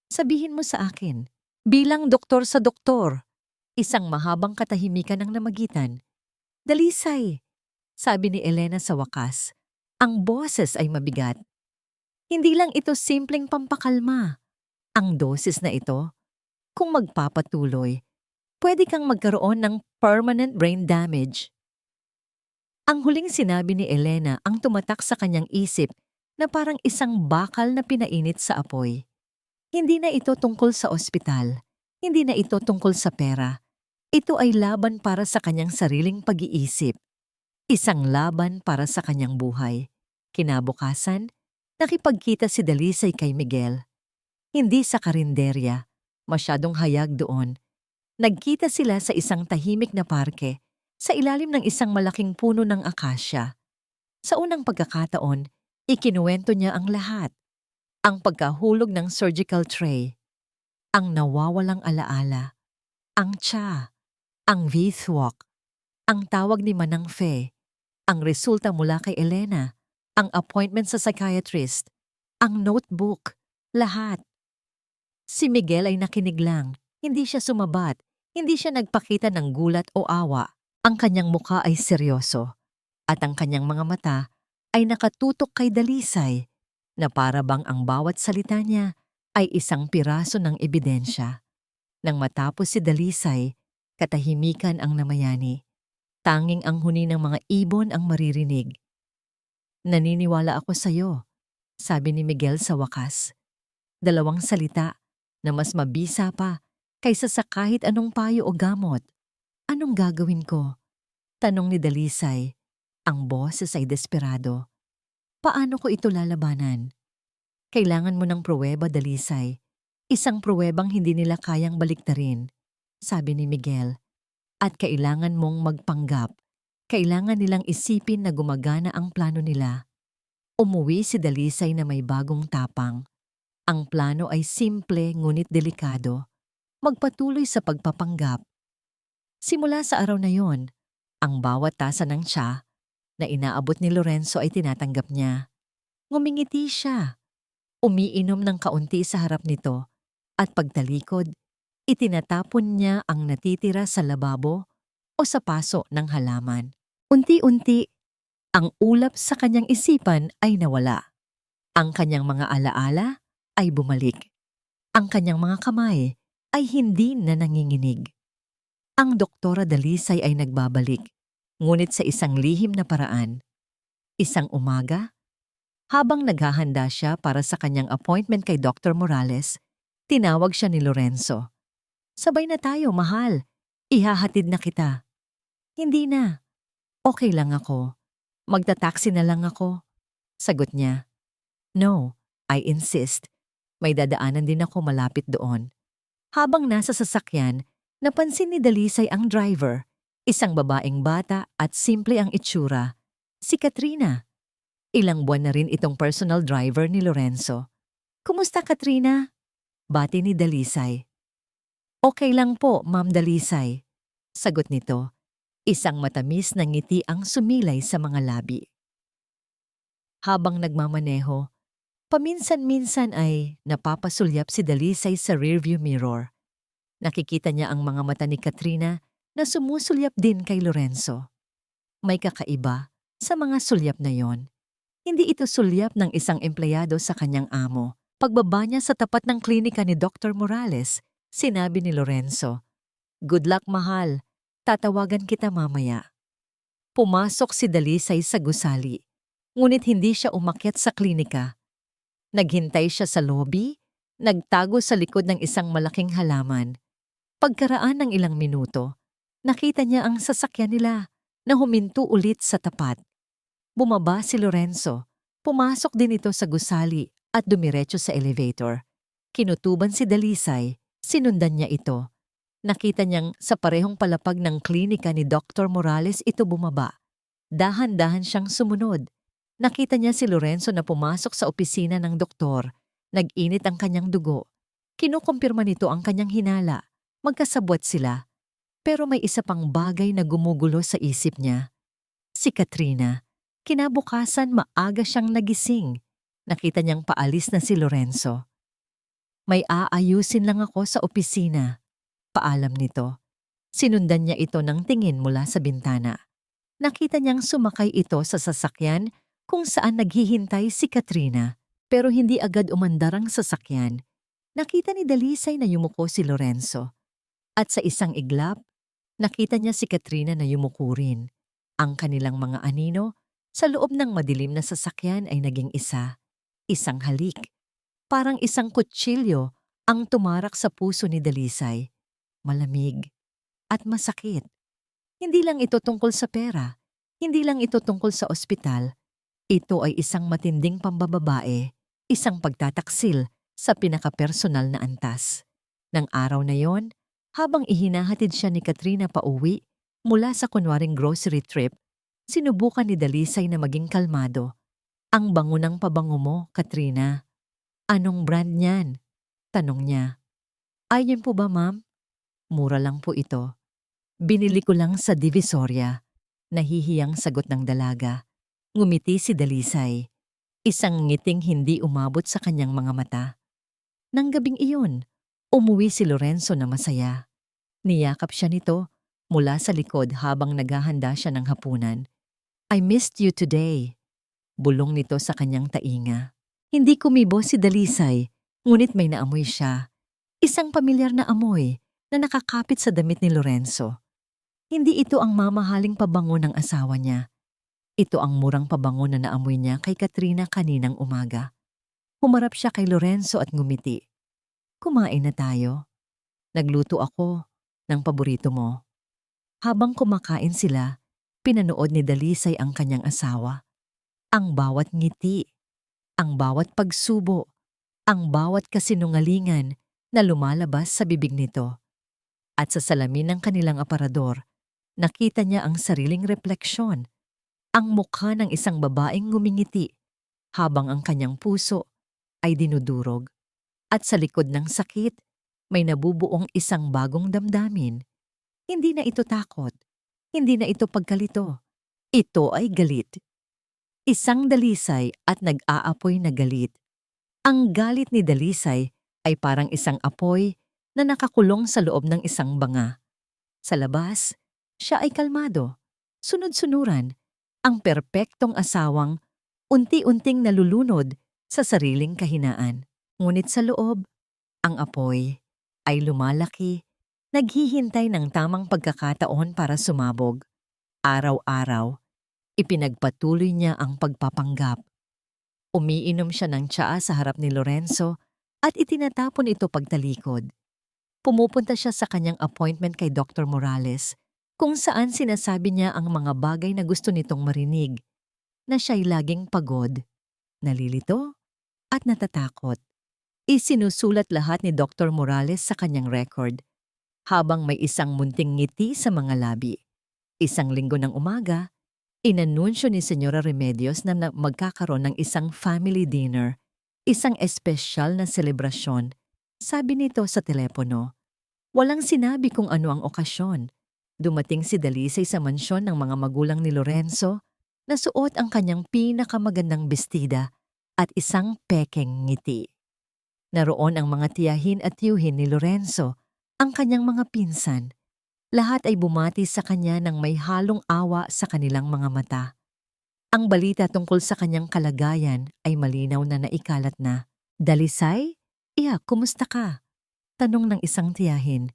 sabihin mo sa akin, bilang doktor sa doktor, isang mahabang katahimikan ang namagitan. Dalisay, sabi ni Elena sa wakas, ang boses ay mabigat. Hindi lang ito simpleng pampakalma. Ang dosis na ito, kung magpapatuloy, pwede kang magkaroon ng permanent brain damage. Ang huling sinabi ni Elena ang tumatak sa kanyang isip na parang isang bakal na pinainit sa apoy. Hindi na ito tungkol sa ospital. Hindi na ito tungkol sa pera. Ito ay laban para sa kanyang sariling pag-iisip. Isang laban para sa kanyang buhay. Kinabukasan, nakipagkita si Dalisay kay Miguel. Hindi sa karinderya, masyadong hayag doon. Nagkita sila sa isang tahimik na parke, sa ilalim ng isang malaking puno ng akasya. Sa unang pagkakataon, ikinuwento niya ang lahat. Ang pagkahulog ng surgical tray, ang nawawalang alaala, ang tsa, ang V-walk, ang tawag ni Manang Fe, ang resulta mula kay Elena, ang appointment sa psychiatrist, ang notebook, lahat. Si Miguel ay nakinig lang, hindi siya sumabat, hindi siya nagpakita ng gulat o awa. Ang kanyang mukha ay seryoso, at ang kanyang mga mata ay nakatutok kay Dalisay, na para bang ang bawat salita niya ay isang piraso ng ebidensya. Nang matapos si Dalisay, katahimikan ang namayani. Tanging ang huni ng mga ibon ang maririnig. Naniniwala ako sa iyo, sabi ni Miguel sa wakas. Dalawang salita na mas mabisa pa kaysa sa kahit anong payo o gamot. Anong gagawin ko? Tanong ni Dalisay. Ang boses ay desperado. Paano ko ito lalabanan? Kailangan mo ng pruweba, Dalisay. Isang pruwebang hindi nila kayang baliktarin, sabi ni Miguel. At kailangan mong magpanggap. Kailangan nilang isipin na gumagana ang plano nila. Umuwi si Dalisay na may bagong tapang. Ang plano ay simple ngunit delikado. Magpatuloy sa pagpapanggap. Simula sa araw na yon, ang bawat tasa ng tsa na inaabot ni Lorenzo ay tinatanggap niya. Ngumingiti siya. Umiinom ng kaunti sa harap nito at pagtalikod, itinatapon niya ang natitira sa lababo o sa paso ng halaman. Unti-unti, ang ulap sa kanyang isipan ay nawala. Ang kanyang mga alaala ay bumalik. Ang kanyang mga kamay ay hindi na nanginginig. Ang Doktora Dalisay ay nagbabalik, ngunit sa isang lihim na paraan. Isang umaga, habang naghahanda siya para sa kanyang appointment kay Dr. Morales, tinawag siya ni Lorenzo. Sabay na tayo, mahal. Ihahatid na kita. Hindi na. Okay lang ako. Magta-taxi na lang ako. Sagot niya. No, I insist. May dadaanan din ako malapit doon. Habang nasa sasakyan, napansin ni Dalisay ang driver, isang babaeng bata at simple ang itsura. Si Katrina. Ilang buwan na rin itong personal driver ni Lorenzo. "Kumusta, Katrina?" Bati ni Dalisay. "Okay lang po, Ma'am Dalisay." Sagot nito. Isang matamis na ngiti ang sumilay sa mga labi. Habang nagmamaneho, paminsan-minsan ay napapasulyap si Dalisay sa rearview mirror. Nakikita niya ang mga mata ni Katrina na sumusulyap din kay Lorenzo. May kakaiba sa mga sulyap na yon. Hindi ito sulyap ng isang empleyado sa kanyang amo. Pagbaba niya sa tapat ng klinika ni Dr. Morales, sinabi ni Lorenzo, "Good luck, mahal. Tatawagan kita mamaya." Pumasok si Dalisay sa gusali, ngunit hindi siya umakyat sa klinika. Naghintay siya sa lobby, nagtago sa likod ng isang malaking halaman. Pagkaraan ng ilang minuto, nakita niya ang sasakyan nila na huminto ulit sa tapat. Bumaba si Lorenzo, pumasok din ito sa gusali at dumiretso sa elevator. Kinutuban si Dalisay, sinundan niya ito. Nakita niyang sa parehong palapag ng klinika ni Dr. Morales ito bumaba. Dahan-dahan siyang sumunod. Nakita niya si Lorenzo na pumasok sa opisina ng doktor. Nag-init ang kanyang dugo. Kinukumpirma nito ang kanyang hinala. Magkasabwat sila. Pero may isa pang bagay na gumugulo sa isip niya. Si Katrina. Kinabukasan maaga siyang nagising. Nakita niyang paalis na si Lorenzo. "May aayusin lang ako sa opisina." Paalam nito. Sinundan niya ito ng tingin mula sa bintana. Nakita niyang sumakay ito sa sasakyan kung saan naghihintay si Katrina. Pero hindi agad umandar ang sasakyan. Nakita ni Dalisay na yumuko si Lorenzo. At sa isang iglap, nakita niya si Katrina na yumuko rin. Ang kanilang mga anino sa loob ng madilim na sasakyan ay naging isa. Isang halik. Parang isang kutsilyo ang tumarak sa puso ni Dalisay. Malamig at masakit. Hindi lang ito tungkol sa pera. Hindi lang ito tungkol sa ospital. Ito ay isang matinding pambababae, isang pagtataksil sa pinakapersonal na antas. Nang araw na yon, habang ihinahatid siya ni Katrina pauwi mula sa kunwaring grocery trip, sinubukan ni Dalisay na maging kalmado. "Ang bango ng pabango mo, Katrina." "Anong brand niyan?" tanong niya. "Ayun po ba, ma'am? Mura lang po ito. Binili ko lang sa Divisoria." Nahihiyang sagot ng dalaga. Ngumiti si Dalisay. Isang ngiting hindi umabot sa kanyang mga mata. Nang gabing iyon, umuwi si Lorenzo na masaya. Niyakap siya nito mula sa likod habang naghahanda siya ng hapunan. "I missed you today." Bulong nito sa kanyang tainga. Hindi kumibo si Dalisay, ngunit may naamoy siya. Isang pamilyar na amoy na nakakapit sa damit ni Lorenzo. Hindi ito ang mamahaling pabango ng asawa niya. Ito ang murang pabango na naamoy niya kay Katrina kaninang umaga. Humarap siya kay Lorenzo at ngumiti. "Kumain na tayo. Nagluto ako ng paborito mo." Habang kumakain sila, pinanood ni Dalisay ang kanyang asawa. Ang bawat ngiti, ang bawat pagsubo, ang bawat kasinungalingan na lumalabas sa bibig nito. At sa salamin ng kanilang aparador, nakita niya ang sariling refleksyon, ang mukha ng isang babaeng ngumingiti habang ang kanyang puso ay dinudurog. At sa likod ng sakit, may nabubuong isang bagong damdamin. Hindi na ito takot, hindi na ito pagkalito. Ito ay galit. Isang Dalisay at nag-aapoy na galit. Ang galit ni Dalisay ay parang isang apoy na nakakulong sa loob ng isang banga. Sa labas, siya ay kalmado, sunod-sunuran, ang perpektong asawang unti-unting nalulunod sa sariling kahinaan. Ngunit sa loob, ang apoy ay lumalaki, naghihintay ng tamang pagkakataon para sumabog. Araw-araw, ipinagpatuloy niya ang pagpapanggap. Umiinom siya ng tsaa sa harap ni Lorenzo at itinatapon ito pagtalikod. Pumupunta siya sa kanyang appointment kay Dr. Morales, kung saan sinasabi niya ang mga bagay na gusto nitong marinig, na siya'y laging pagod, nalilito, at natatakot. Isinusulat lahat ni Dr. Morales sa kanyang record, habang may isang munting ngiti sa mga labi. Isang linggo ng umaga, inanunsyo ni Senyora Remedios na magkakaroon ng isang family dinner, isang espesyal na selebrasyon. Sabi nito sa telepono. Walang sinabi kung ano ang okasyon. Dumating si Dalisay sa mansyon ng mga magulang ni Lorenzo, nasuot ang kanyang pinakamagandang bestida at isang pekeng ngiti. Naroon ang mga tiyahin at tiyuhin ni Lorenzo, ang kanyang mga pinsan. Lahat ay bumati sa kanya ng may halong awa sa kanilang mga mata. Ang balita tungkol sa kanyang kalagayan ay malinaw na naikalat na. Dalisay? Iya, kumusta ka? Tanong ng isang tiyahin.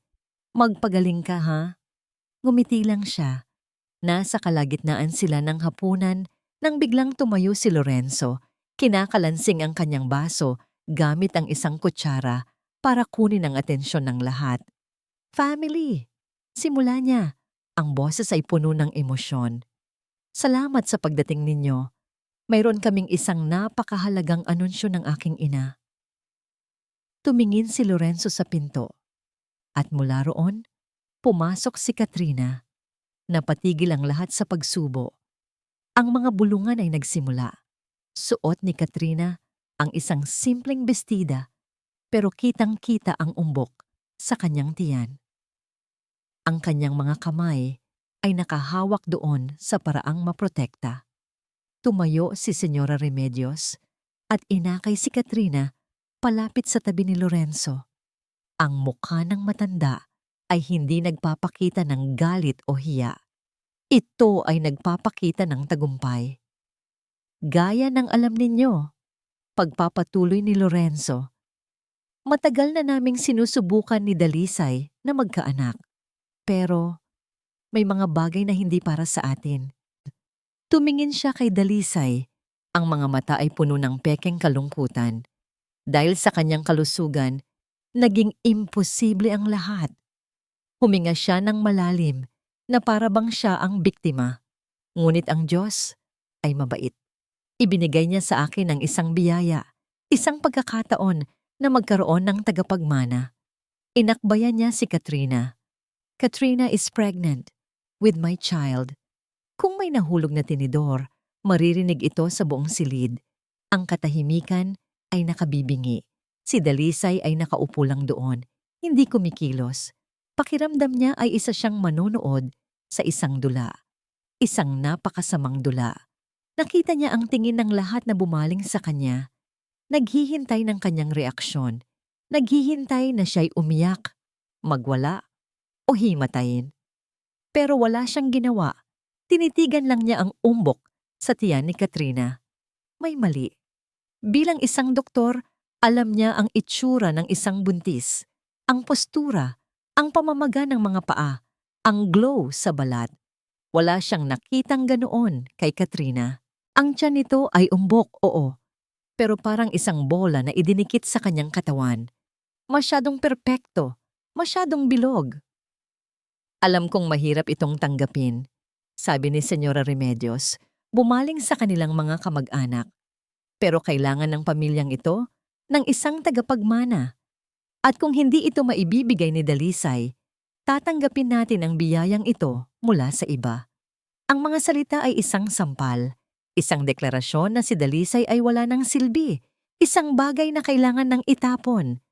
Magpagaling ka ha? Ngumiti lang siya. Nasa kalagitnaan sila ng hapunan nang biglang tumayo si Lorenzo. Kinakalansing ang kanyang baso gamit ang isang kutsara para kunin ang atensyon ng lahat. Family! Simula niya. Ang boses ay puno ng emosyon. Salamat sa pagdating ninyo. Mayroon kaming isang napakahalagang anunsyo ng aking ina. Tumingin si Lorenzo sa pinto. At mula roon, pumasok si Katrina. Napatigil ang lahat sa pagsubo. Ang mga bulungan ay nagsimula. Suot ni Katrina ang isang simpleng bestida, pero kitang-kita ang umbok sa kanyang tiyan. Ang kanyang mga kamay ay nakahawak doon sa paraang maprotekta. Tumayo si Senyora Remedios at inakay si Katrina palapit sa tabi ni Lorenzo. Ang mukha ng matanda ay hindi nagpapakita ng galit o hiya. Ito ay nagpapakita ng tagumpay. Gaya ng alam ninyo, pagpapatuloy ni Lorenzo, matagal na naming sinusubukan ni Dalisay na magkaanak. Pero may mga bagay na hindi para sa atin. Tumingin siya kay Dalisay. Ang mga mata ay puno ng pekeng kalungkutan. Dahil sa kanyang kalusugan, naging imposible ang lahat. Huminga siya ng malalim na para bang siya ang biktima. Ngunit ang Diyos ay mabait. Ibinigay niya sa akin ang isang biyaya, isang pagkakataon na magkaroon ng tagapagmana. Inakbayan niya si Katrina. Katrina is pregnant with my child. Kung may nahulog na tinidor, maririnig ito sa buong silid. Ang katahimikan ay nakabibingi. Si Dalisay ay nakaupo lang doon, hindi kumikilos. Pakiramdam niya ay isa siyang manonood sa isang dula. Isang napakasamang dula. Nakita niya ang tingin ng lahat na bumaling sa kanya. Naghihintay ng kanyang reaksyon. Naghihintay na siya'y umiyak, magwala, o himatayin. Pero wala siyang ginawa. Tinitigan lang niya ang umbok sa tiyan ni Katrina. May mali. Bilang isang doktor, alam niya ang itsura ng isang buntis, ang postura, ang pamamaga ng mga paa, ang glow sa balat. Wala siyang nakitang ganoon kay Katrina. Ang tiyan nito ay umbok, oo, pero parang isang bola na idinikit sa kanyang katawan. Masyadong perpekto, masyadong bilog. Alam kong mahirap itong tanggapin, sabi ni Senyora Remedios, bumaling sa kanilang mga kamag-anak. Pero kailangan ng pamilyang ito ng isang tagapagmana. At kung hindi ito maibibigay ni Dalisay, tatanggapin natin ang biyayang ito mula sa iba. Ang mga salita ay isang sampal, isang deklarasyon na si Dalisay ay wala ng silbi, isang bagay na kailangan ng itapon.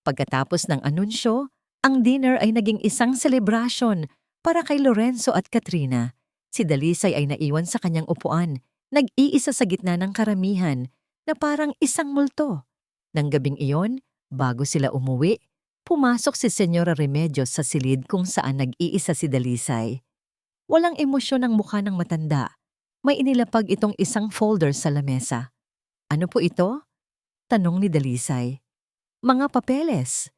Pagkatapos ng anunsyo, ang dinner ay naging isang selebrasyon para kay Lorenzo at Katrina. Si Dalisay ay naiwan sa kanyang upuan, nag-iisa sa gitna ng karamihan na parang isang multo. Nang gabing iyon, bago sila umuwi, pumasok si Senyora Remedios sa silid kung saan nag-iisa si Dalisay. Walang emosyon ang mukha ng matanda. May inilapag itong isang folder sa lamesa. Ano po ito? Tanong ni Dalisay. Mga papeles.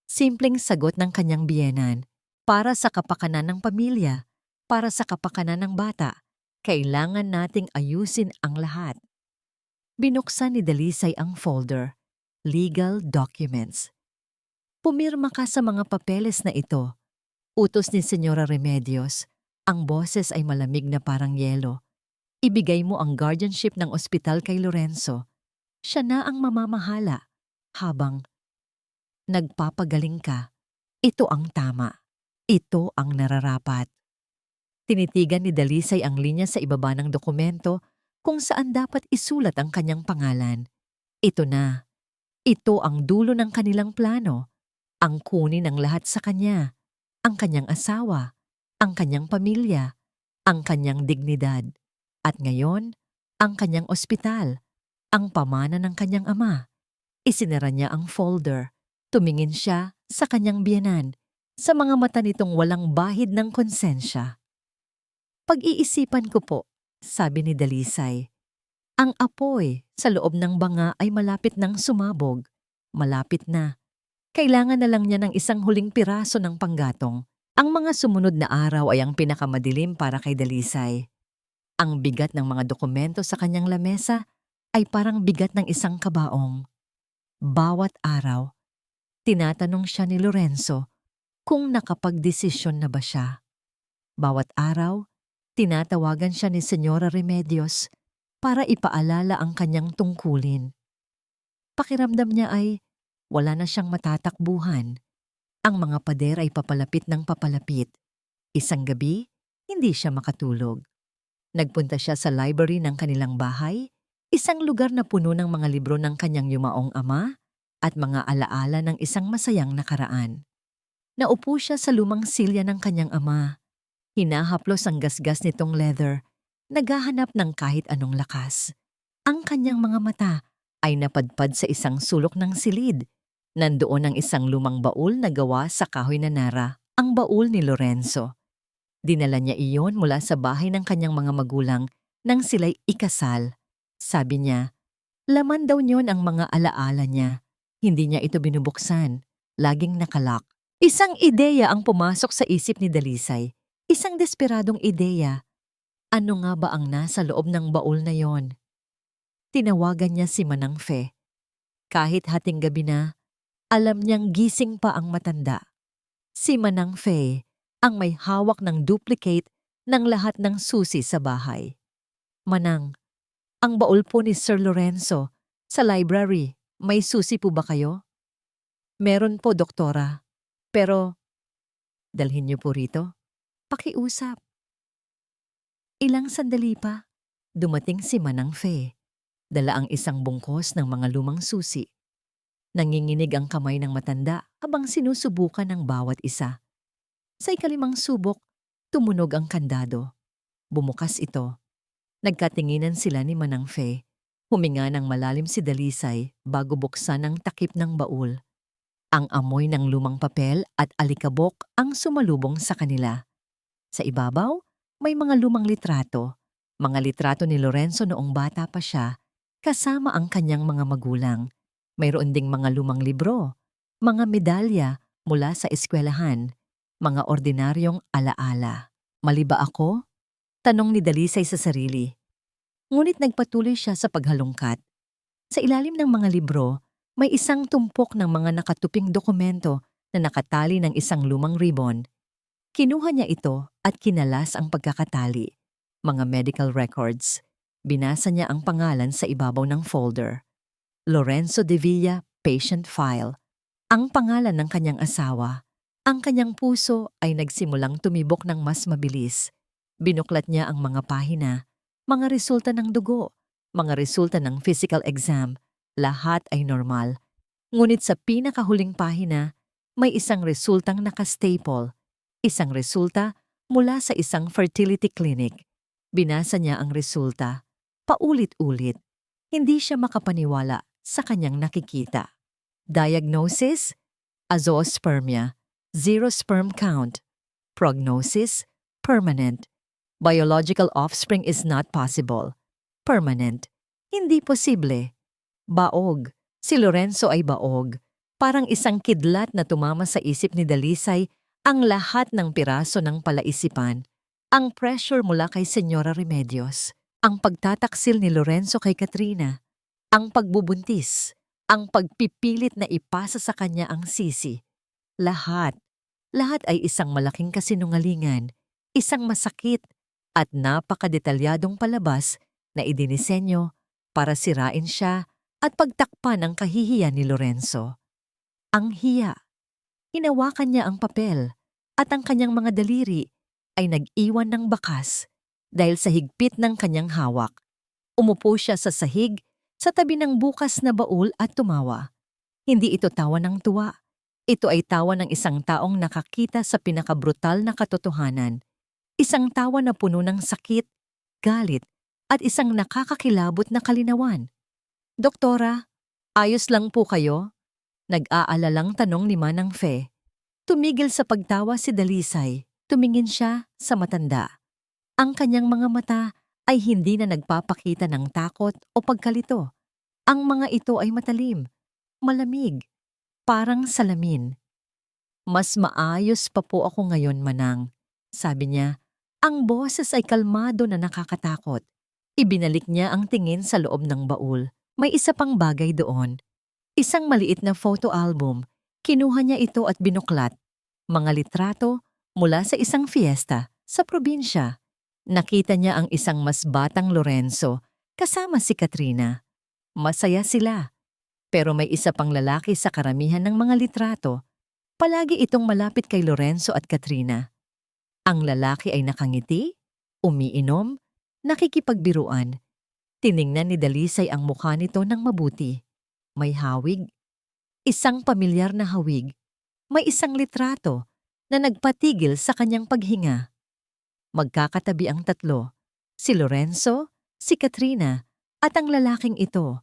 Simpleng sagot ng kanyang biyenan. Para sa kapakanan ng pamilya, para sa kapakanan ng bata, kailangan nating ayusin ang lahat. Binuksan ni Dalisay ang folder. Legal documents. Pumirma ka sa mga papeles na ito. Utos ni Senyora Remedios. Ang boses ay malamig na parang yelo. Ibigay mo ang guardianship ng ospital kay Lorenzo. Siya na ang mamamahala. habang nagpapagaling ka. Ito ang tama. Ito ang nararapat. Tinitigan ni Dalisay ang linya sa ibaba ng dokumento kung saan dapat isulat ang kanyang pangalan. Ito na. Ito ang dulo ng kanilang plano. Ang kunin ng lahat sa kanya. Ang kanyang asawa. Ang kanyang pamilya. Ang kanyang dignidad. At ngayon, ang kanyang ospital. Ang pamana ng kanyang ama. Isinara niya ang folder. Tumingin siya sa kanyang biyenan. Sa mga mata nitong walang bahid ng konsensya. Pag-iisipan ko po, sabi ni Dalisay. Ang apoy sa loob ng banga ay malapit nang sumabog. Malapit na. Kailangan na lang niya ng isang huling piraso ng panggatong. Ang mga sumunod na araw ay ang pinakamadilim para kay Dalisay. Ang bigat ng mga dokumento sa kanyang lamesa ay parang bigat ng isang kabaong. Bawat araw, tinatanong siya ni Lorenzo kung nakapagdesisyon na ba siya. Bawat araw, tinatawagan siya ni Senyora Remedios para ipaalala ang kanyang tungkulin. Pakiramdam niya ay wala na siyang matatakbuhan. Ang mga pader ay papalapit ng papalapit. Isang gabi, hindi siya makatulog. Nagpunta siya sa library ng kanilang bahay, isang lugar na puno ng mga libro ng kanyang yumaong ama at mga alaala ng isang masayang nakaraan. Naupo siya sa lumang silya ng kanyang ama. Hinahaplos ang gasgas nitong leather, naghahanap ng kahit anong lakas. Ang kanyang mga mata ay napadpad sa isang sulok ng silid. Nandoon ang isang lumang baul na gawa sa kahoy na nara, ang baul ni Lorenzo. Dinala niya iyon mula sa bahay ng kanyang mga magulang nang sila'y ikasal. Sabi niya, laman daw niyon ang mga alaala niya. Hindi niya ito binubuksan, laging nakalak. Isang ideya ang pumasok sa isip ni Dalisay. Isang desperadong ideya. Ano nga ba ang nasa loob ng baul na yon? Tinawagan niya si Manang Fe. Kahit hating gabi na, alam niyang gising pa ang matanda. Si Manang Fe ang may hawak ng duplicate ng lahat ng susi sa bahay. Manang, ang baul po ni Sir Lorenzo sa library, may susi po ba kayo? Meron po, doktora. Pero, dalhin niyo po rito. Pakiusap. Ilang sandali pa, dumating si Manang Fe. Dala ang isang bungkos ng mga lumang susi. Nanginginig ang kamay ng matanda habang sinusubukan ng bawat isa. Sa ikalimang subok, tumunog ang kandado. Bumukas ito. Nagkatinginan sila ni Manang Fe. Huminga ng malalim si Dalisay bago buksan ang takip ng baul. Ang amoy ng lumang papel at alikabok ang sumalubong sa kanila. Sa ibabaw, may mga lumang litrato. Mga litrato ni Lorenzo noong bata pa siya, kasama ang kanyang mga magulang. Mayroon ding mga lumang libro, mga medalya mula sa eskwelahan, mga ordinaryong alaala. Mali ba ako? Tanong ni Dalisay sa sarili. Ngunit nagpatuloy siya sa paghalungkat. Sa ilalim ng mga libro, may isang tumpok ng mga nakatuping dokumento na nakatali ng isang lumang ribbon. Kinuha niya ito at kinalas ang pagkakatali. Mga medical records. Binasa niya ang pangalan sa ibabaw ng folder. Lorenzo de Villa, patient file. Ang pangalan ng kanyang asawa. Ang kanyang puso ay nagsimulang tumibok ng mas mabilis. Binuklat niya ang mga pahina, mga resulta ng dugo, mga resulta ng physical exam. Lahat ay normal. Ngunit sa pinakahuling pahina, may isang resultang naka-staple. Isang resulta mula sa isang fertility clinic. Binasa niya ang resulta. Paulit-ulit. Hindi siya makapaniwala sa kanyang nakikita. Diagnosis: azoospermia, 0 sperm count. Prognosis: permanent. Biological offspring is not possible. Permanent. Hindi posible. Baog. Si Lorenzo ay baog. Parang isang kidlat na tumama sa isip ni Dalisay ang lahat ng piraso ng palaisipan. Ang pressure mula kay Senyora Remedios. Ang pagtataksil ni Lorenzo kay Katrina. Ang pagbubuntis. Ang pagpipilit na ipasa sa kanya ang sisi. Lahat. Lahat ay isang malaking kasinungalingan. Isang masakit at napakadetalyadong palabas na idinisenyo para sirain siya at pagtakpan ang kahihiyan ni Lorenzo. Ang hiya. Hinawakan niya ang papel at ang kanyang mga daliri ay nag-iwan ng bakas dahil sa higpit ng kanyang hawak. Umupo siya sa sahig sa tabi ng bukas na baul at tumawa. Hindi ito tawa ng tuwa. Ito ay tawa ng isang taong nakakita sa pinakabrutal na katotohanan. Isang tawa na puno ng sakit, galit, at isang nakakakilabot na kalinawan. "Doktora, ayos lang po kayo?" Nag-aalalang tanong ni Manang Fe. Tumigil sa pagtawa si Dalisay. Tumingin siya sa matanda. Ang kanyang mga mata ay hindi na nagpapakita ng takot o pagkalito. Ang mga ito ay matalim, malamig, parang salamin. "Mas maayos pa po ako ngayon, Manang," sabi niya. Ang boses ay kalmado na nakakatakot. Ibinalik niya ang tingin sa loob ng baul. May isa pang bagay doon. Isang maliit na photo album. Kinuha niya ito at binuklat. Mga litrato mula sa isang fiesta sa probinsya. Nakita niya ang isang mas batang Lorenzo kasama si Katrina. Masaya sila. Pero may isa pang lalaki sa karamihan ng mga litrato. Palagi itong malapit kay Lorenzo at Katrina. Ang lalaki ay nakangiti, umiinom, nakikipagbiruan. Tiningnan ni Dalisay ang mukha nito ng mabuti. May hawig. Isang pamilyar na hawig. May isang litrato na nagpatigil sa kanyang paghinga. Magkakatabi ang tatlo. Si Lorenzo, si Katrina, at ang lalaking ito.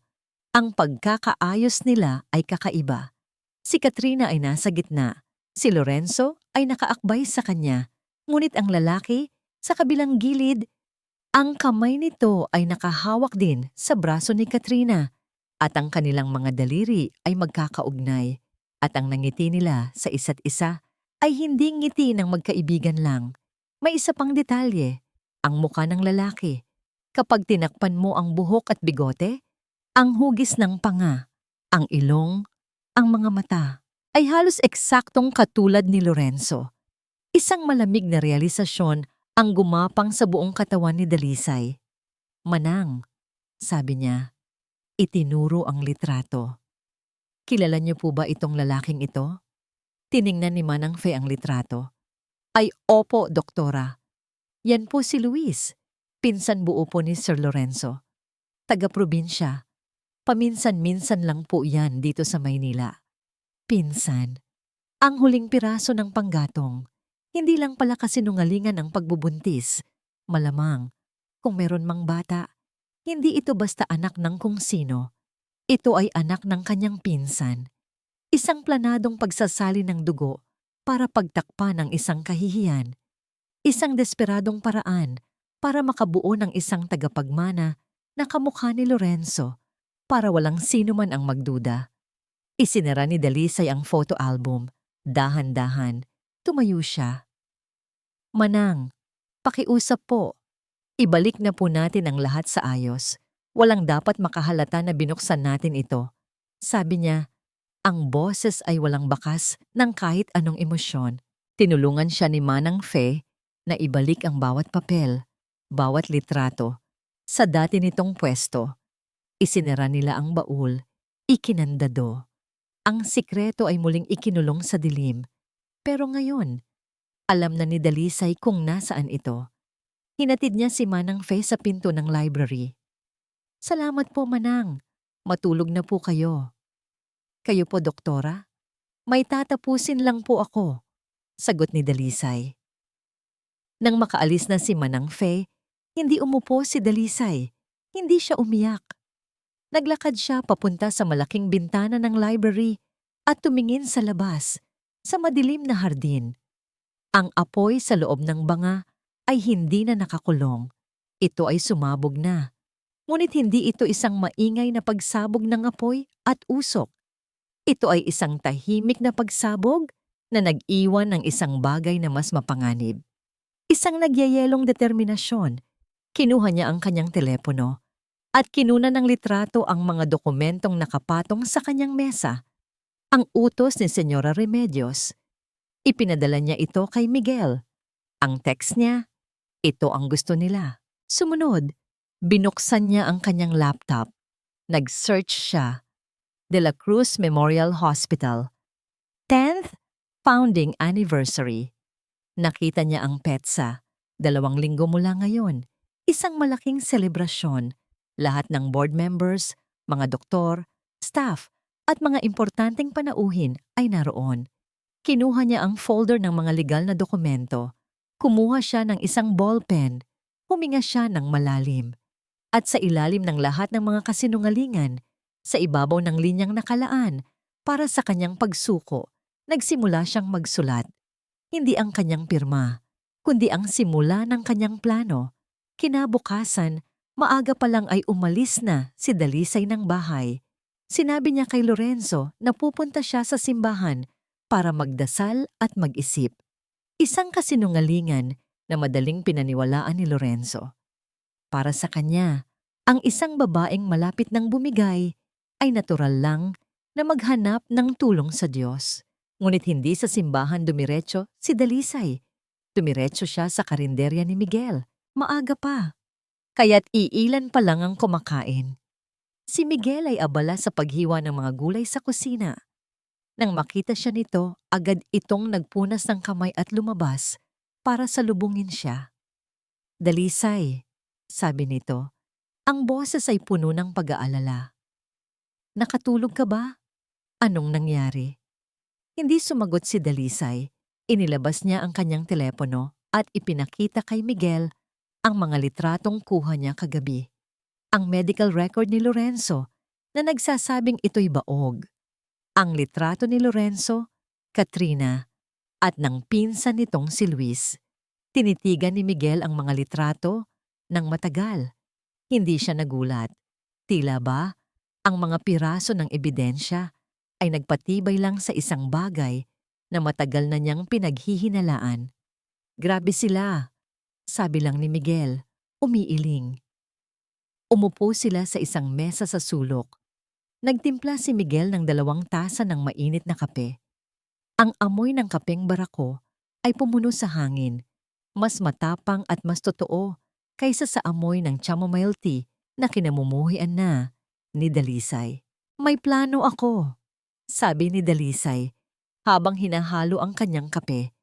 Ang pagkakaayos nila ay kakaiba. Si Katrina ay nasa gitna. Si Lorenzo ay nakaakbay sa kanya. Ngunit ang lalaki, sa kabilang gilid, ang kamay nito ay nakahawak din sa braso ni Katrina at ang kanilang mga daliri ay magkakaugnay at ang nangiti nila sa isa't isa ay hindi ngiti ng magkaibigan lang. May isa pang detalye, ang mukha ng lalaki. Kapag tinakpan mo ang buhok at bigote, ang hugis ng panga, ang ilong, ang mga mata ay halos eksaktong katulad ni Lorenzo. Isang malamig na realisasyon ang gumapang sa buong katawan ni Dalisay. "Manang," sabi niya, itinuro ang litrato. "Kilala niyo po ba itong lalaking ito?" Tiningnan ni Manang Fe ang litrato. "Ay opo, doktora. Yan po si Luis, pinsan buo po ni Sir Lorenzo. Taga-probinsya. Paminsan-minsan lang po yan dito sa Maynila." Pinsan. Ang huling piraso ng panggatong. Hindi lang pala kasinungalingan ang pagbubuntis. Malamang, kung meron mang bata, hindi ito basta anak ng kung sino. Ito ay anak ng kanyang pinsan. Isang planadong pagsasali ng dugo para pagtakpan ng isang kahihiyan. Isang desperadong paraan para makabuo ng isang tagapagmana na kamukha ni Lorenzo para walang sino man ang magduda. Isinara ni Dalisay ang photo album. Dahan-dahan, tumayo siya. "Manang, pakiusap po. Ibalik na po natin ang lahat sa ayos. Walang dapat makahalata na binuksan natin ito." Sabi niya, ang boses ay walang bakas ng kahit anong emosyon. Tinulungan siya ni Manang Fe na ibalik ang bawat papel, bawat litrato, sa dati nitong pwesto. Isinara nila ang baul, ikinandado. Ang sikreto ay muling ikinulong sa dilim. Pero ngayon, alam na ni Dalisay kung nasaan ito. Hinatid niya si Manang Fe sa pinto ng library. "Salamat po, Manang. Matulog na po kayo." "Kayo po, doktora?" "May tatapusin lang po ako," sagot ni Dalisay. Nang makaalis na si Manang Fe, hindi umupo si Dalisay. Hindi siya umiyak. Naglakad siya papunta sa malaking bintana ng library at tumingin sa labas, sa madilim na hardin. Ang apoy sa loob ng banga ay hindi na nakakulong. Ito ay sumabog na. Ngunit hindi ito isang maingay na pagsabog ng apoy at usok. Ito ay isang tahimik na pagsabog na nag-iwan ng isang bagay na mas mapanganib. Isang nagyayelong determinasyon. Kinuha niya ang kanyang telepono at kinuna ng litrato ang mga dokumentong nakapatong sa kanyang mesa. Ang utos ni Senyora Remedios. Ipinadala niya ito kay Miguel. Ang text niya, ito ang gusto nila. Sumunod, binuksan niya ang kanyang laptop. Nag-search siya. De la Cruz Memorial Hospital. 10th founding anniversary. Nakita niya ang petsa. 2 linggo mula ngayon. Isang malaking selebrasyon. Lahat ng board members, mga doktor, staff, at mga importanteng panauhin ay naroon. Kinuha niya ang folder ng mga legal na dokumento. Kumuha siya ng isang ballpen. Huminga siya ng malalim. At sa ilalim ng lahat ng mga kasinungalingan, sa ibabaw ng linyang nakalaan para sa kanyang pagsuko, nagsimula siyang magsulat. Hindi ang kanyang pirma, kundi ang simula ng kanyang plano. Kinabukasan, maaga pa lang ay umalis na si Dalisay ng bahay. Sinabi niya kay Lorenzo na pupunta siya sa simbahan para magdasal at mag-isip. Isang kasinungalingan na madaling pinaniwalaan ni Lorenzo. Para sa kanya, ang isang babaeng malapit ng bumigay ay natural lang na maghanap ng tulong sa Diyos. Ngunit hindi sa simbahan dumiretso si Dalisay. Dumiretso siya sa karinderya ni Miguel. Maaga pa. Kaya't iilan pa lang ang kumakain. Si Miguel ay abala sa paghiwa ng mga gulay sa kusina. Nang makita siya nito, agad itong nagpunas ng kamay at lumabas para salubungin siya. Dalisay, sabi nito, ang boses ay puno ng pag-aalala. Nakatulog ka ba? Anong nangyari? Hindi sumagot si Dalisay. Inilabas niya ang kanyang telepono at ipinakita kay Miguel ang mga litratong kuha niya kagabi. Ang medical record ni Lorenzo na nagsasabing ito'y baog. Ang litrato ni Lorenzo, Katrina, at ng pinsan nitong si Luis. Tinitigan ni Miguel ang mga litrato ng matagal. Hindi siya nagulat. Tila ba, ang mga piraso ng ebidensya ay nagpatibay lang sa isang bagay na matagal na niyang pinaghihinalaan. Grabe sila, sabi lang ni Miguel, umiiling. Umupo sila sa isang mesa sa sulok. Nagtimpla si Miguel ng 2 tasa ng mainit na kape. Ang amoy ng kapeng barako ay pumuno sa hangin, mas matapang at mas totoo kaysa sa amoy ng chamomile tea na kinamumuhian na ni Dalisay. May plano ako, sabi ni Dalisay habang hinahalo ang kanyang kape.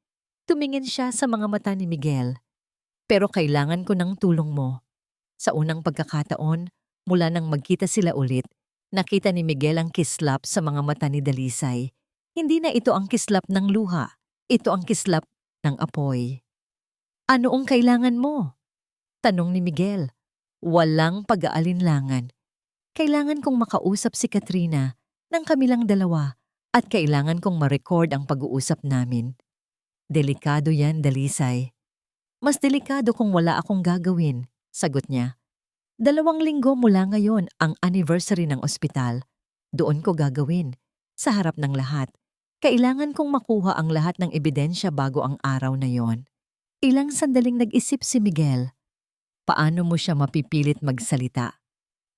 Tumingin siya sa mga mata ni Miguel. Pero kailangan ko ng tulong mo. Sa unang pagkakataon, mula nang magkita sila ulit, nakita ni Miguel ang kislap sa mga mata ni Dalisay. Hindi na ito ang kislap ng luha, ito ang kislap ng apoy. Ano ang kailangan mo? Tanong ni Miguel. Walang pag-aalinlangan. Kailangan kong makausap si Katrina ng kamilang dalawa at kailangan kong ma-record ang pag-uusap namin. Delikado yan, Dalisay. Mas delikado kung wala akong gagawin, sagot niya. 2 linggo mula ngayon ang anniversary ng ospital. Doon ko gagawin, sa harap ng lahat. Kailangan kong makuha ang lahat ng ebidensya bago ang araw na yon. Ilang sandaling nag-isip si Miguel. Paano mo siya mapipilit magsalita?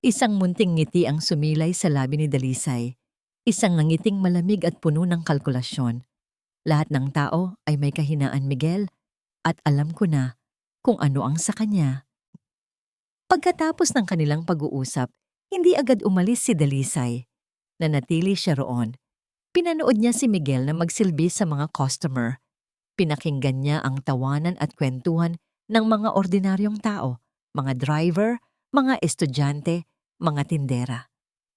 Isang munting ngiti ang sumilay sa labi ni Dalisay. Isang nangiting malamig at puno ng kalkulasyon. Lahat ng tao ay may kahinaan, Miguel, at alam ko na kung ano ang sa kanya. Pagkatapos ng kanilang pag-uusap, hindi agad umalis si Dalisay. Nanatili siya roon. Pinanood niya si Miguel na magsilbi sa mga customer. Pinakinggan niya ang tawanan at kwentuhan ng mga ordinaryong tao, mga driver, mga estudyante, mga tindera.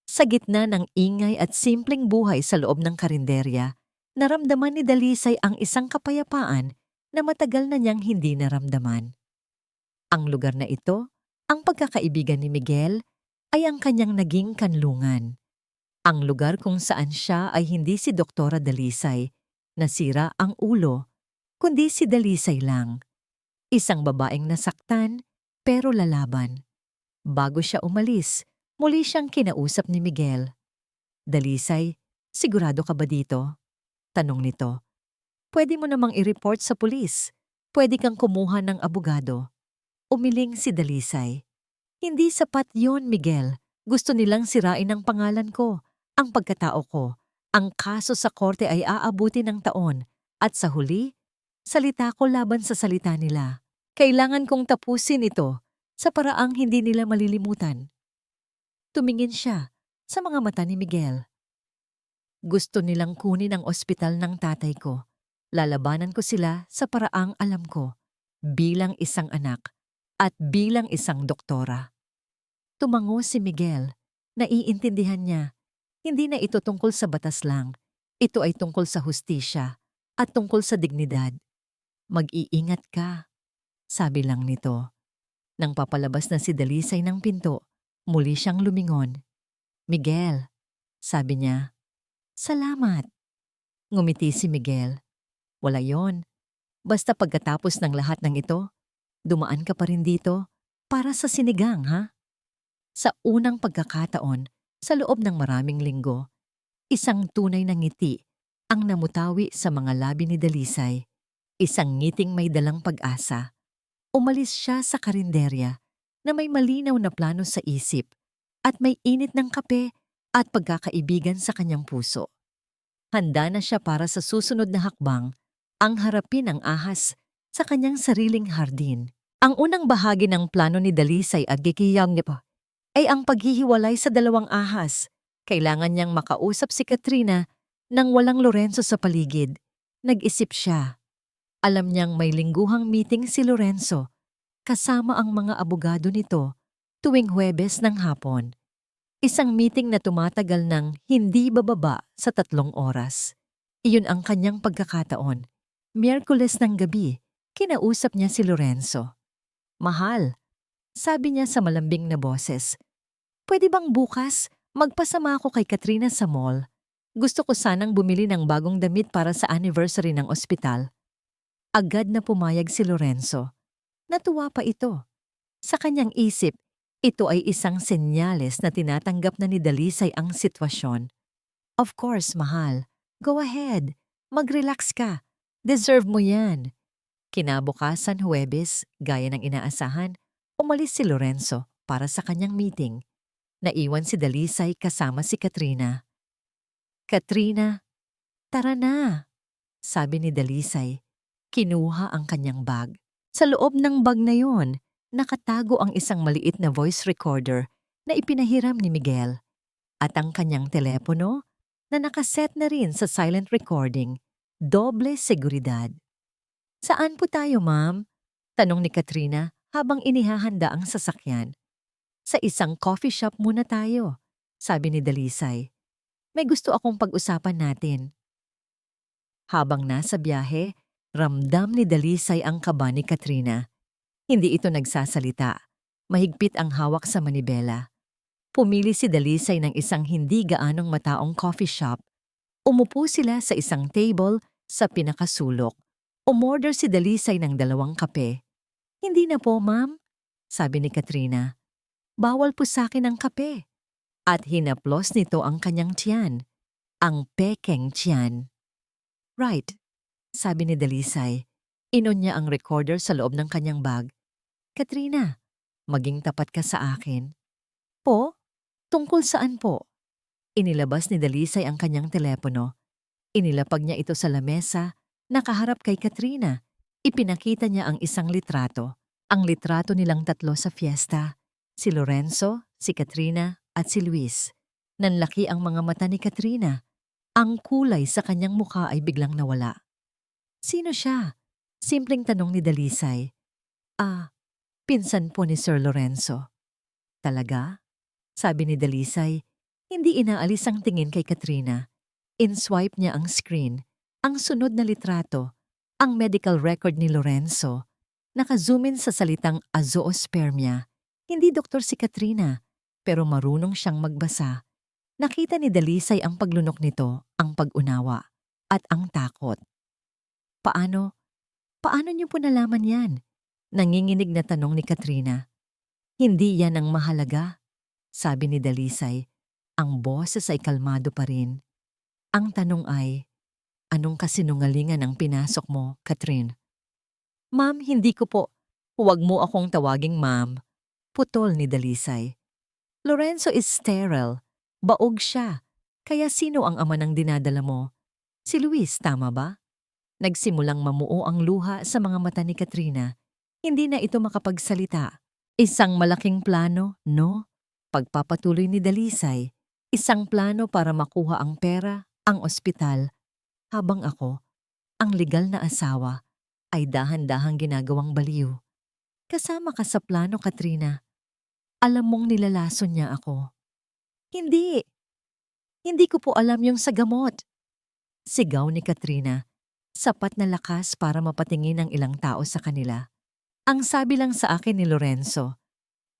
Sa gitna ng ingay at simpleng buhay sa loob ng karinderya, naramdaman ni Dalisay ang isang kapayapaan na matagal na niyang hindi naramdaman. Ang lugar na ito, ang pagkakaibigan ni Miguel, ay ang kanyang naging kanlungan. Ang lugar kung saan siya ay hindi si Doktora Dalisay, nasira ang ulo, kundi si Dalisay lang. Isang babaeng nasaktan, pero lalaban. Bago siya umalis, muli siyang kinausap ni Miguel. Dalisay, sigurado ka ba dito? Tanong nito. Pwede mo namang i-report sa pulis. Pwede kang kumuha ng abogado. Umiling si Dalisay. Hindi sapat yon, Miguel. Gusto nilang sirain ang pangalan ko, ang pagkatao ko. Ang kaso sa korte ay aabuti ng taon. At sa huli, salita ko laban sa salita nila. Kailangan kong tapusin ito sa paraang hindi nila malilimutan. Tumingin siya sa mga mata ni Miguel. Gusto nilang kunin ang ospital ng tatay ko. Lalabanan ko sila sa paraang alam ko, bilang isang anak at bilang isang doktora. Tumango si Miguel. Naiintindihan niya, hindi na ito tungkol sa batas lang. Ito ay tungkol sa hustisya at tungkol sa dignidad. Mag-iingat ka, sabi lang nito. Nang papalabas na si Dalisay ng pinto, muli siyang lumingon. Miguel, sabi niya. Salamat. Ngumiti si Miguel. Wala yon. Basta pagkatapos ng lahat ng ito, dumaan ka pa rin dito para sa sinigang, ha? Sa unang pagkakataon, sa loob ng maraming linggo, isang tunay na ngiti ang namutawi sa mga labi ni Dalisay. Isang ngiting may dalang pag-asa. Umalis siya sa karinderya na may malinaw na plano sa isip at may init ng kape at pagkakaibigan sa kanyang puso. Handa na siya para sa susunod na hakbang, ang harapin ang ahas sa kanyang sariling hardin. Ang unang bahagi ng plano ni Dalisay at Gikiyang ay ang paghihiwalay sa dalawang ahas. Kailangan niyang makausap si Katrina nang walang Lorenzo sa paligid. Nag-isip siya. Alam niyang may lingguhang meeting si Lorenzo kasama ang mga abogado nito tuwing Huwebes ng hapon. Isang meeting na tumatagal ng hindi bababa sa 3 oras. Iyon ang kanyang pagkakataon. Miyerkules ng gabi, kinausap niya si Lorenzo. Mahal, sabi niya sa malambing na boses. Pwede bang bukas magpasama ako kay Katrina sa mall? Gusto ko sanang bumili ng bagong damit para sa anniversary ng ospital. Agad na pumayag si Lorenzo. Natuwa pa ito. Sa kanyang isip, ito ay isang senyales na tinatanggap na ni Dalisay ang sitwasyon. Of course, mahal. Go ahead. Mag-relax ka. Deserve mo yan. Kinabukasan Huwebes, gaya ng inaasahan, umalis si Lorenzo para sa kanyang meeting. Naiwan si Dalisay kasama si Katrina. Katrina, tara na, sabi ni Dalisay. Kinuha ang kanyang bag. Sa loob ng bag na yon, nakatago ang isang maliit na voice recorder na ipinahiram ni Miguel at ang kanyang telepono na nakaset na rin sa silent recording, doble seguridad. Saan po tayo, ma'am? Tanong ni Katrina habang inihahanda ang sasakyan. Sa isang coffee shop muna tayo, sabi ni Dalisay. May gusto akong pag-usapan natin. Habang nasa biyahe, ramdam ni Dalisay ang kaba ni Katrina. Hindi ito nagsasalita. Mahigpit ang hawak sa manibela. Pumili si Dalisay ng isang hindi gaanong mataong coffee shop. Umupo sila sa isang table sa pinakasulok. Umorder si Dalisay ng 2 kape. Hindi na po, ma'am, sabi ni Katrina. Bawal po sa akin ang kape. At hinaplos nito ang kanyang tiyan. Ang pekeng tiyan. Right, sabi ni Dalisay. Inon niya ang recorder sa loob ng kanyang bag. Katrina, maging tapat ka sa akin. Po? Tungkol saan po? Inilabas ni Dalisay ang kanyang telepono. Inilapag niya ito sa lamesa, nakaharap kay Katrina. Ipinakita niya ang isang litrato. Ang litrato nilang 3 sa fiesta. Si Lorenzo, si Katrina, at si Luis. Nanlaki ang mga mata ni Katrina. Ang kulay sa kanyang mukha ay biglang nawala. Sino siya? Simpleng tanong ni Dalisay. Pinsan po ni Sir Lorenzo. Talaga? Sabi ni Dalisay, hindi inaalis ang tingin kay Katrina. In-swipe niya ang screen. Ang sunod na litrato, ang medical record ni Lorenzo. Naka-zoom in sa salitang azoospermia. Hindi doktor si Katrina, pero marunong siyang magbasa. Nakita ni Dalisay ang paglunok nito, ang pag-unawa, at ang takot. Paano? Paano niyo po nalaman yan? Nanginginig na tanong ni Katrina. Hindi yan ang mahalaga, sabi ni Dalisay. Ang boses ay kalmado pa rin. Ang tanong ay, anong kasinungalingan ang pinasok mo, Katrin? Ma'am, hindi ko po. Huwag mo akong tawaging ma'am. Putol ni Dalisay. Lorenzo is sterile. Baog siya. Kaya sino ang ama ng dinadala mo? Si Luis, tama ba? Nagsimulang mamuo ang luha sa mga mata ni Katrina. Hindi na ito makapagsalita. Isang malaking plano, no? Pagpapatuloy ni Dalisay, isang plano para makuha ang pera, ang ospital, habang ako, ang legal na asawa, ay dahan-dahang ginagawang baliw. Kasama ka sa plano, Katrina. Alam mong nilalason niya ako. Hindi, hindi ko po alam yung sa gamot. Sigaw ni Katrina, sapat na lakas para mapatingin ang ilang tao sa kanila. Ang sabi lang sa akin ni Lorenzo,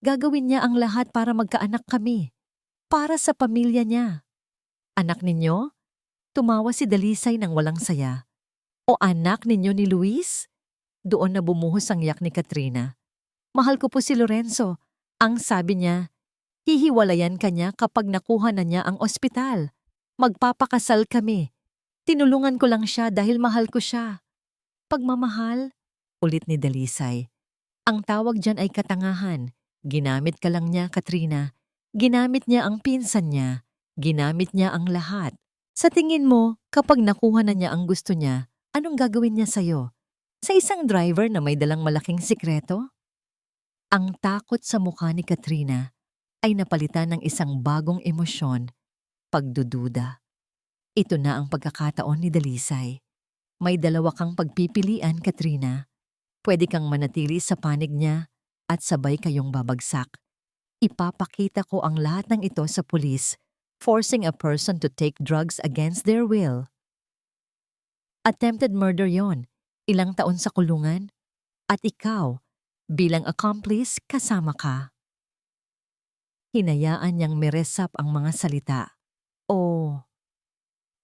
gagawin niya ang lahat para magkaanak kami. Para sa pamilya niya. Anak ninyo? Tumawa si Dalisay ng walang saya. O anak ninyo ni Luis? Doon na bumuhos ang yak ni Katrina. Mahal ko po si Lorenzo. Ang sabi niya, hihiwalayan ka niya kapag nakuha na niya ang ospital. Magpapakasal kami. Tinulungan ko lang siya dahil mahal ko siya. Pagmamahal? Ulit ni Dalisay. Ang tawag dyan ay katangahan. Ginamit ka lang niya, Katrina. Ginamit niya ang pinsan niya. Ginamit niya ang lahat. Sa tingin mo, kapag nakuha na niya ang gusto niya, anong gagawin niya sa'yo? Sa isang driver na may dalang malaking sikreto? Ang takot sa mukha ni Katrina ay napalitan ng isang bagong emosyon, pagdududa. Ito na ang pagkakataon ni Dalisay. May dalawa kang pagpipilian, Katrina. Pwede kang manatili sa panig niya at sabay kayong babagsak. Ipapakita ko ang lahat ng ito sa pulis, forcing a person to take drugs against their will. Attempted murder yon, ilang taon sa kulungan, at ikaw, bilang accomplice, kasama ka. Hinayaan niyang meresap ang mga salita. O,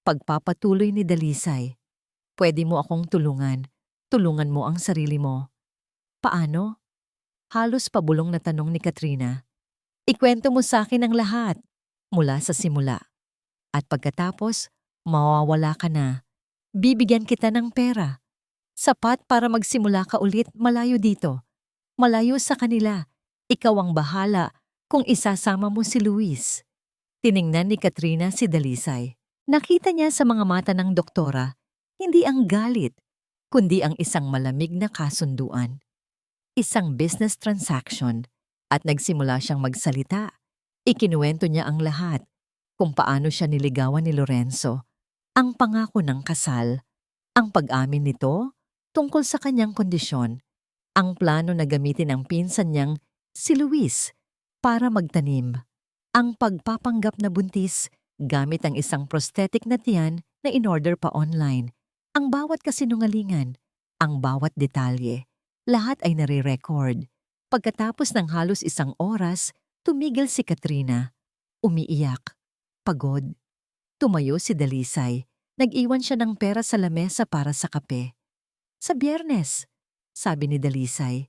pagpapatuloy ni Dalisay, pwede mo akong tulungan. Tulungan mo ang sarili mo. Paano? Halos pabulong na tanong ni Katrina. Ikwento mo sa akin ang lahat, mula sa simula. At pagkatapos, mawawala ka na. Bibigyan kita ng pera. Sapat para magsimula ka ulit malayo dito. Malayo sa kanila. Ikaw ang bahala kung isasama mo si Luis. Tiningnan ni Katrina si Dalisay. Nakita niya sa mga mata ng doktora, hindi ang galit, kundi ang isang malamig na kasunduan. Isang business transaction at nagsimula siyang magsalita. Ikinuwento niya ang lahat, kung paano siya niligawan ni Lorenzo, ang pangako ng kasal, ang pag-amin nito tungkol sa kanyang kondisyon, ang plano na gamitin ang pinsan niyang si Luis para magtanim, ang pagpapanggap na buntis gamit ang isang prosthetic na tiyan na in-order pa online, ang bawat kasinungalingan, ang bawat detalye, lahat ay nare-record. Pagkatapos ng halos isang oras, tumigil si Katrina. Umiiyak. Pagod. Tumayo si Dalisay. Nag-iwan siya ng pera sa lamesa para sa kape. Sa Biyernes, sabi ni Dalisay.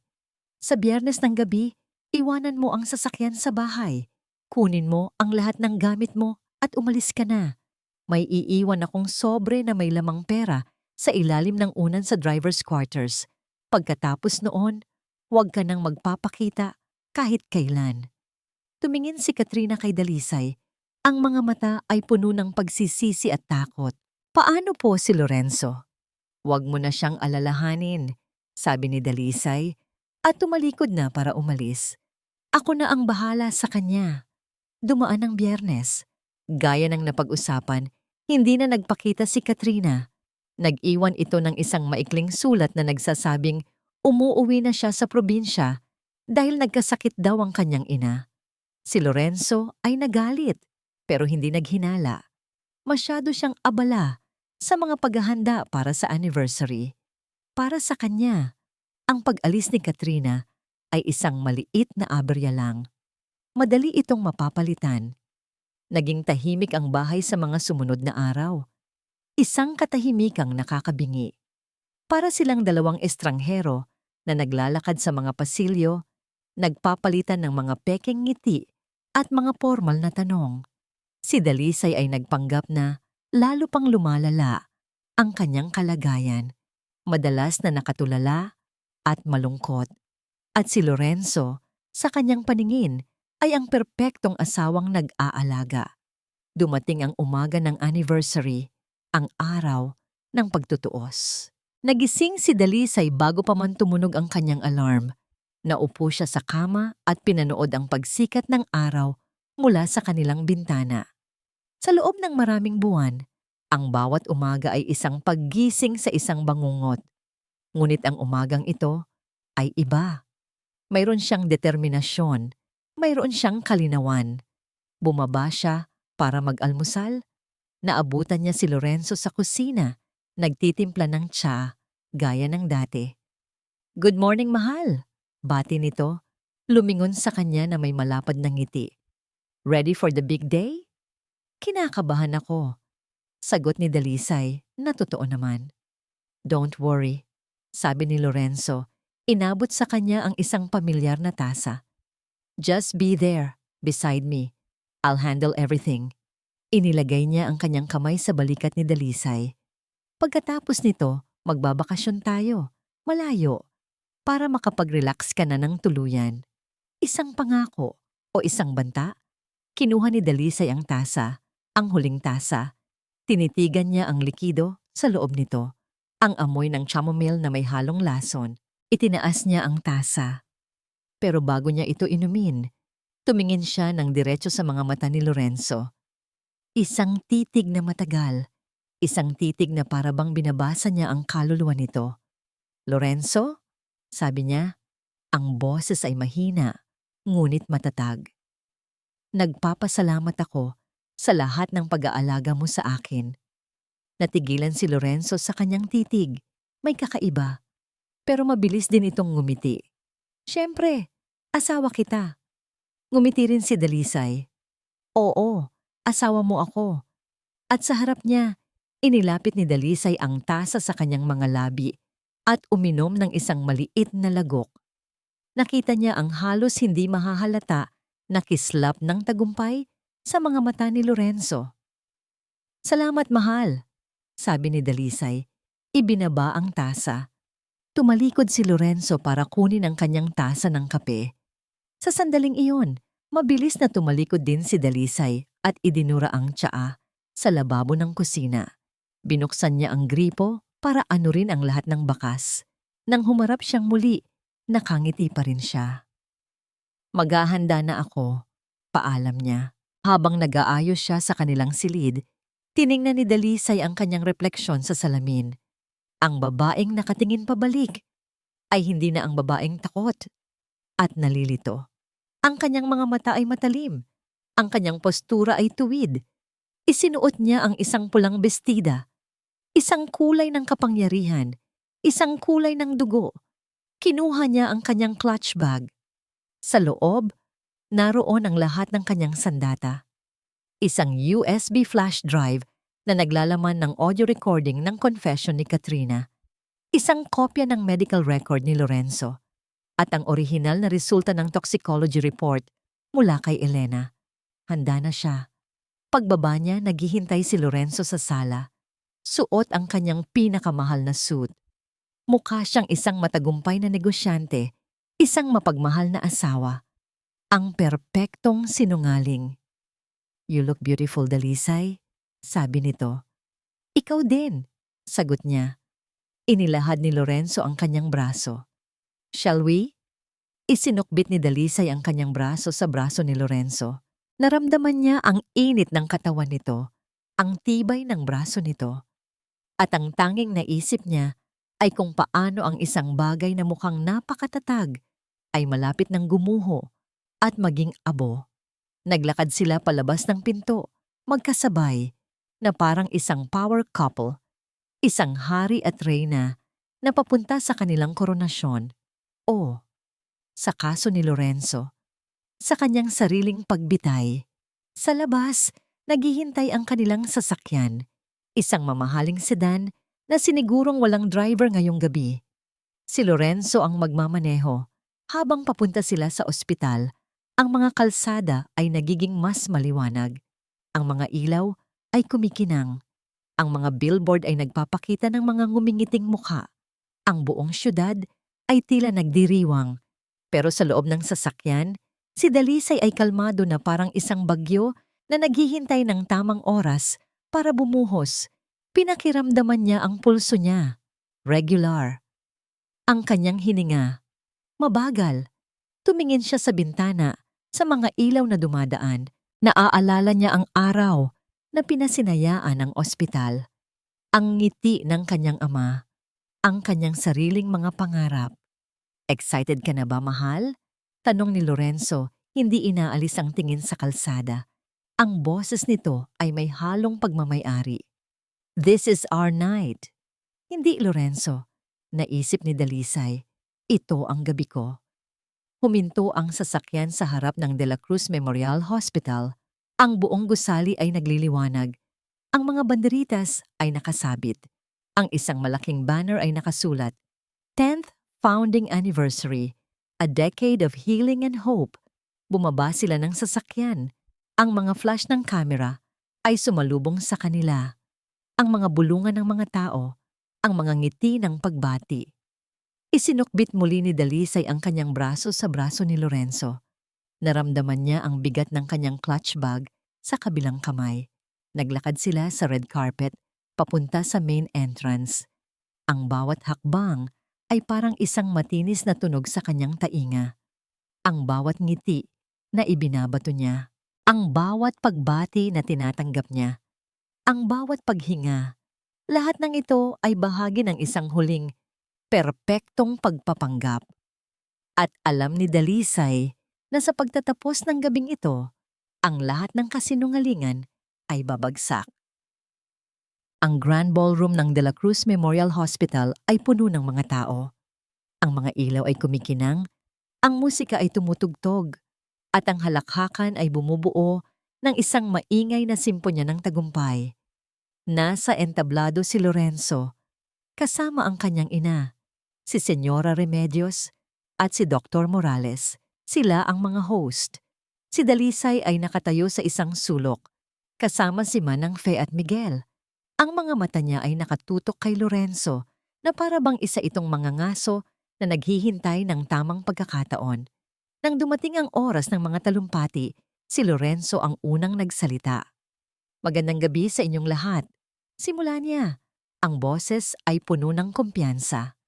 Sa Biyernes ng gabi, iwanan mo ang sasakyan sa bahay. Kunin mo ang lahat ng gamit mo at umalis ka na. May iiwan akong sobre na may lamang pera sa ilalim ng unan sa driver's quarters. Pagkatapos noon, huwag ka nang magpapakita kahit kailan. Tumingin si Katrina kay Dalisay. Ang mga mata ay puno ng pagsisisi at takot. Paano po si Lorenzo? Huwag mo na siyang alalahanin, sabi ni Dalisay at tumalikod na para umalis. Ako na ang bahala sa kanya. Dumaan ang Biyernes. Gaya ng napag-usapan, hindi na nagpakita si Katrina. Nag-iwan ito ng isang maikling sulat na nagsasabing umuuwi na siya sa probinsya dahil nagkasakit daw ang kanyang ina. Si Lorenzo ay nagalit pero hindi naghinala. Masyado siyang abala sa mga paghahanda para sa anniversary. Para sa kanya, ang pag-alis ni Katrina ay isang maliit na aberya lang. Madali itong mapapalitan. Naging tahimik ang bahay sa mga sumunod na araw. Isang katahimikang nakakabingi. Para silang dalawang estranghero na naglalakad sa mga pasilyo, nagpapalitan ng mga pekeng ngiti at mga formal na tanong. Si Dalisay ay nagpanggap na lalo pang lumalala ang kanyang kalagayan, madalas na nakatulala at malungkot. At si Lorenzo, sa kanyang paningin, ay ang perpektong asawang nag-aalaga. Dumating ang umaga ng anniversary, ang araw ng pagtutuos. Nagising si Dalisay bago pa man tumunog ang kanyang alarm. Naupo siya sa kama at pinanood ang pagsikat ng araw mula sa kanilang bintana. Sa loob ng maraming buwan, ang bawat umaga ay isang paggising sa isang bangungot. Ngunit ang umagang ito ay iba. Mayroon siyang determinasyon, mayroon siyang kalinawan. Bumaba siya para mag-almusal. Naabutan niya si Lorenzo sa kusina, nagtitimpla ng tsa, gaya ng dati. "Good morning, mahal," bati nito, lumingon sa kanya na may malapad na ngiti. "Ready for the big day?" "Kinakabahan ako," sagot ni Dalisay na totoo naman. "Don't worry," sabi ni Lorenzo, inabot sa kanya ang isang pamilyar na tasa. "Just be there, beside me. I'll handle everything." Inilagay niya ang kanyang kamay sa balikat ni Dalisay. "Pagkatapos nito, magbabakasyon tayo, malayo, para makapag-relax ka na ng tuluyan." "Isang pangako o isang banta?" Kinuha ni Dalisay ang tasa, ang huling tasa. Tinitigan niya ang likido sa loob nito. Ang amoy ng chamomile na may halong lason. Itinaas niya ang tasa. Pero bago niya ito inumin, tumingin siya ng diretso sa mga mata ni Lorenzo. Isang titig na matagal. Isang titig na parabang binabasa niya ang kaluluwa nito. "Lorenzo?" sabi niya. Ang boses ay mahina, ngunit matatag. "Nagpapasalamat ako sa lahat ng pag-aalaga mo sa akin." Natigilan si Lorenzo sa kanyang titig. May kakaiba. Pero mabilis din itong ngumiti. "Siyempre, asawa kita." Ngumiti rin si Dalisay. "Oo, asawa mo ako." At sa harap niya, inilapit ni Dalisay ang tasa sa kanyang mga labi at uminom ng isang maliit na lagok. Nakita niya ang halos hindi mahahalata na kislap ng tagumpay sa mga mata ni Lorenzo. "Salamat, mahal," sabi ni Dalisay. Ibinaba ang tasa. Tumalikod si Lorenzo para kunin ang kanyang tasa ng kape. Sa sandaling iyon, mabilis na tumalikod din si Dalisay at idinura ang tsaa sa lababo ng kusina. Binuksan niya ang gripo para anurin ang lahat ng bakas. Nang humarap siyang muli, nakangiti pa rin siya. "Maghahanda na ako," paalam niya. Habang nag-aayos siya sa kanilang silid, tiningnan ni Dalisay ang kanyang refleksyon sa salamin. Ang babaeng nakatingin pabalik ay hindi na ang babaeng takot at nalilito. Ang kanyang mga mata ay matalim. Ang kanyang postura ay tuwid. Isinuot niya ang isang pulang bestida. Isang kulay ng kapangyarihan. Isang kulay ng dugo. Kinuha niya ang kanyang clutch bag. Sa loob, naroon ang lahat ng kanyang sandata. Isang USB flash drive na naglalaman ng audio recording ng confession ni Katrina. Isang kopya ng medical record ni Lorenzo. At ang orihinal na resulta ng toxicology report mula kay Elena. Handa na siya. Pagbaba niya, naghihintay si Lorenzo sa sala. Suot ang kanyang pinakamahal na suit. Mukha siyang isang matagumpay na negosyante, isang mapagmahal na asawa. Ang perpektong sinungaling. "You look beautiful, Dalisay," sabi nito. "Ikaw din," sagot niya. Inilahad ni Lorenzo ang kanyang braso. "Shall we?" Isinukbit ni Dalisay ang kanyang braso sa braso ni Lorenzo. Naramdaman niya ang init ng katawan nito, ang tibay ng braso nito. At ang tanging naisip niya ay kung paano ang isang bagay na mukhang napakatatag ay malapit ng gumuho at maging abo. Naglakad sila palabas ng pinto, magkasabay, na parang isang power couple, isang hari at reyna na papunta sa kanilang koronasyon. O, sa kaso ni Lorenzo, sa kanyang sariling pagbitay. Sa labas, naghihintay ang kanilang sasakyan, isang mamahaling sedan na sinigurong walang driver ngayong gabi. Si Lorenzo ang magmamaneho. Habang papunta sila sa ospital, ang mga kalsada ay nagiging mas maliwanag. Ang mga ilaw ay kumikinang. Ang mga billboard ay nagpapakita ng mga ngumingiting mukha. Ang buong syudad ay tila nagdiriwang. Pero sa loob ng sasakyan, si Dalisay ay kalmado na parang isang bagyo na naghihintay ng tamang oras para bumuhos. Pinakiramdaman niya ang pulso niya. Regular. Ang kanyang hininga. Mabagal. Tumingin siya sa bintana, sa mga ilaw na dumadaan. Naaalala niya ang araw na pinasinayaan ng ospital, ang ngiti ng kanyang ama, ang kanyang sariling mga pangarap. Excited ka na ba, mahal? Tanong ni Lorenzo, hindi inaalis ang tingin sa kalsada. Ang boses nito ay may halong pagmamayari. This is our night. Hindi, Lorenzo. Naisip ni Dalisay. Ito ang gabi ko. Huminto ang sasakyan sa harap ng De La Cruz Memorial Hospital. Ang buong gusali ay nagliliwanag. Ang mga banderitas ay nakasabit. Ang isang malaking banner ay nakasulat, 10th Founding Anniversary, a decade of healing and hope. Bumaba sila ng sasakyan. Ang mga flash ng kamera ay sumalubong sa kanila. Ang mga bulungan ng mga tao, ang mga ngiti ng pagbati. Isinukbit muli ni Dalisay ang kanyang braso sa braso ni Lorenzo. Naramdaman niya ang bigat ng kanyang clutch bag sa kabilang kamay. Naglakad sila sa red carpet papunta sa main entrance. Ang bawat hakbang ay parang isang matinis na tunog sa kanyang tainga. Ang bawat ngiti na ibinabato niya. Ang bawat pagbati na tinatanggap niya. Ang bawat paghinga. Lahat ng ito ay bahagi ng isang huling, perpektong pagpapanggap. At alam ni Dalisay na sa pagtatapos ng gabing ito, ang lahat ng kasinungalingan ay babagsak. Ang Grand Ballroom ng De La Cruz Memorial Hospital ay puno ng mga tao. Ang mga ilaw ay kumikinang, ang musika ay tumutugtog, at ang halakhakan ay bumubuo ng isang maingay na simponya ng tagumpay. Nasa entablado si Lorenzo, kasama ang kanyang ina, si Señora Remedios at si Dr. Morales. Sila ang mga host. Si Dalisay ay nakatayo sa isang sulok, kasama si Manang Fe at Miguel. Ang mga mata niya ay nakatutok kay Lorenzo na para bang isa itong mga ngaso na naghihintay ng tamang pagkakataon. Nang dumating ang oras ng mga talumpati, si Lorenzo ang unang nagsalita. Magandang gabi sa inyong lahat. Simula niya. Ang boses ay puno ng kumpiyansa.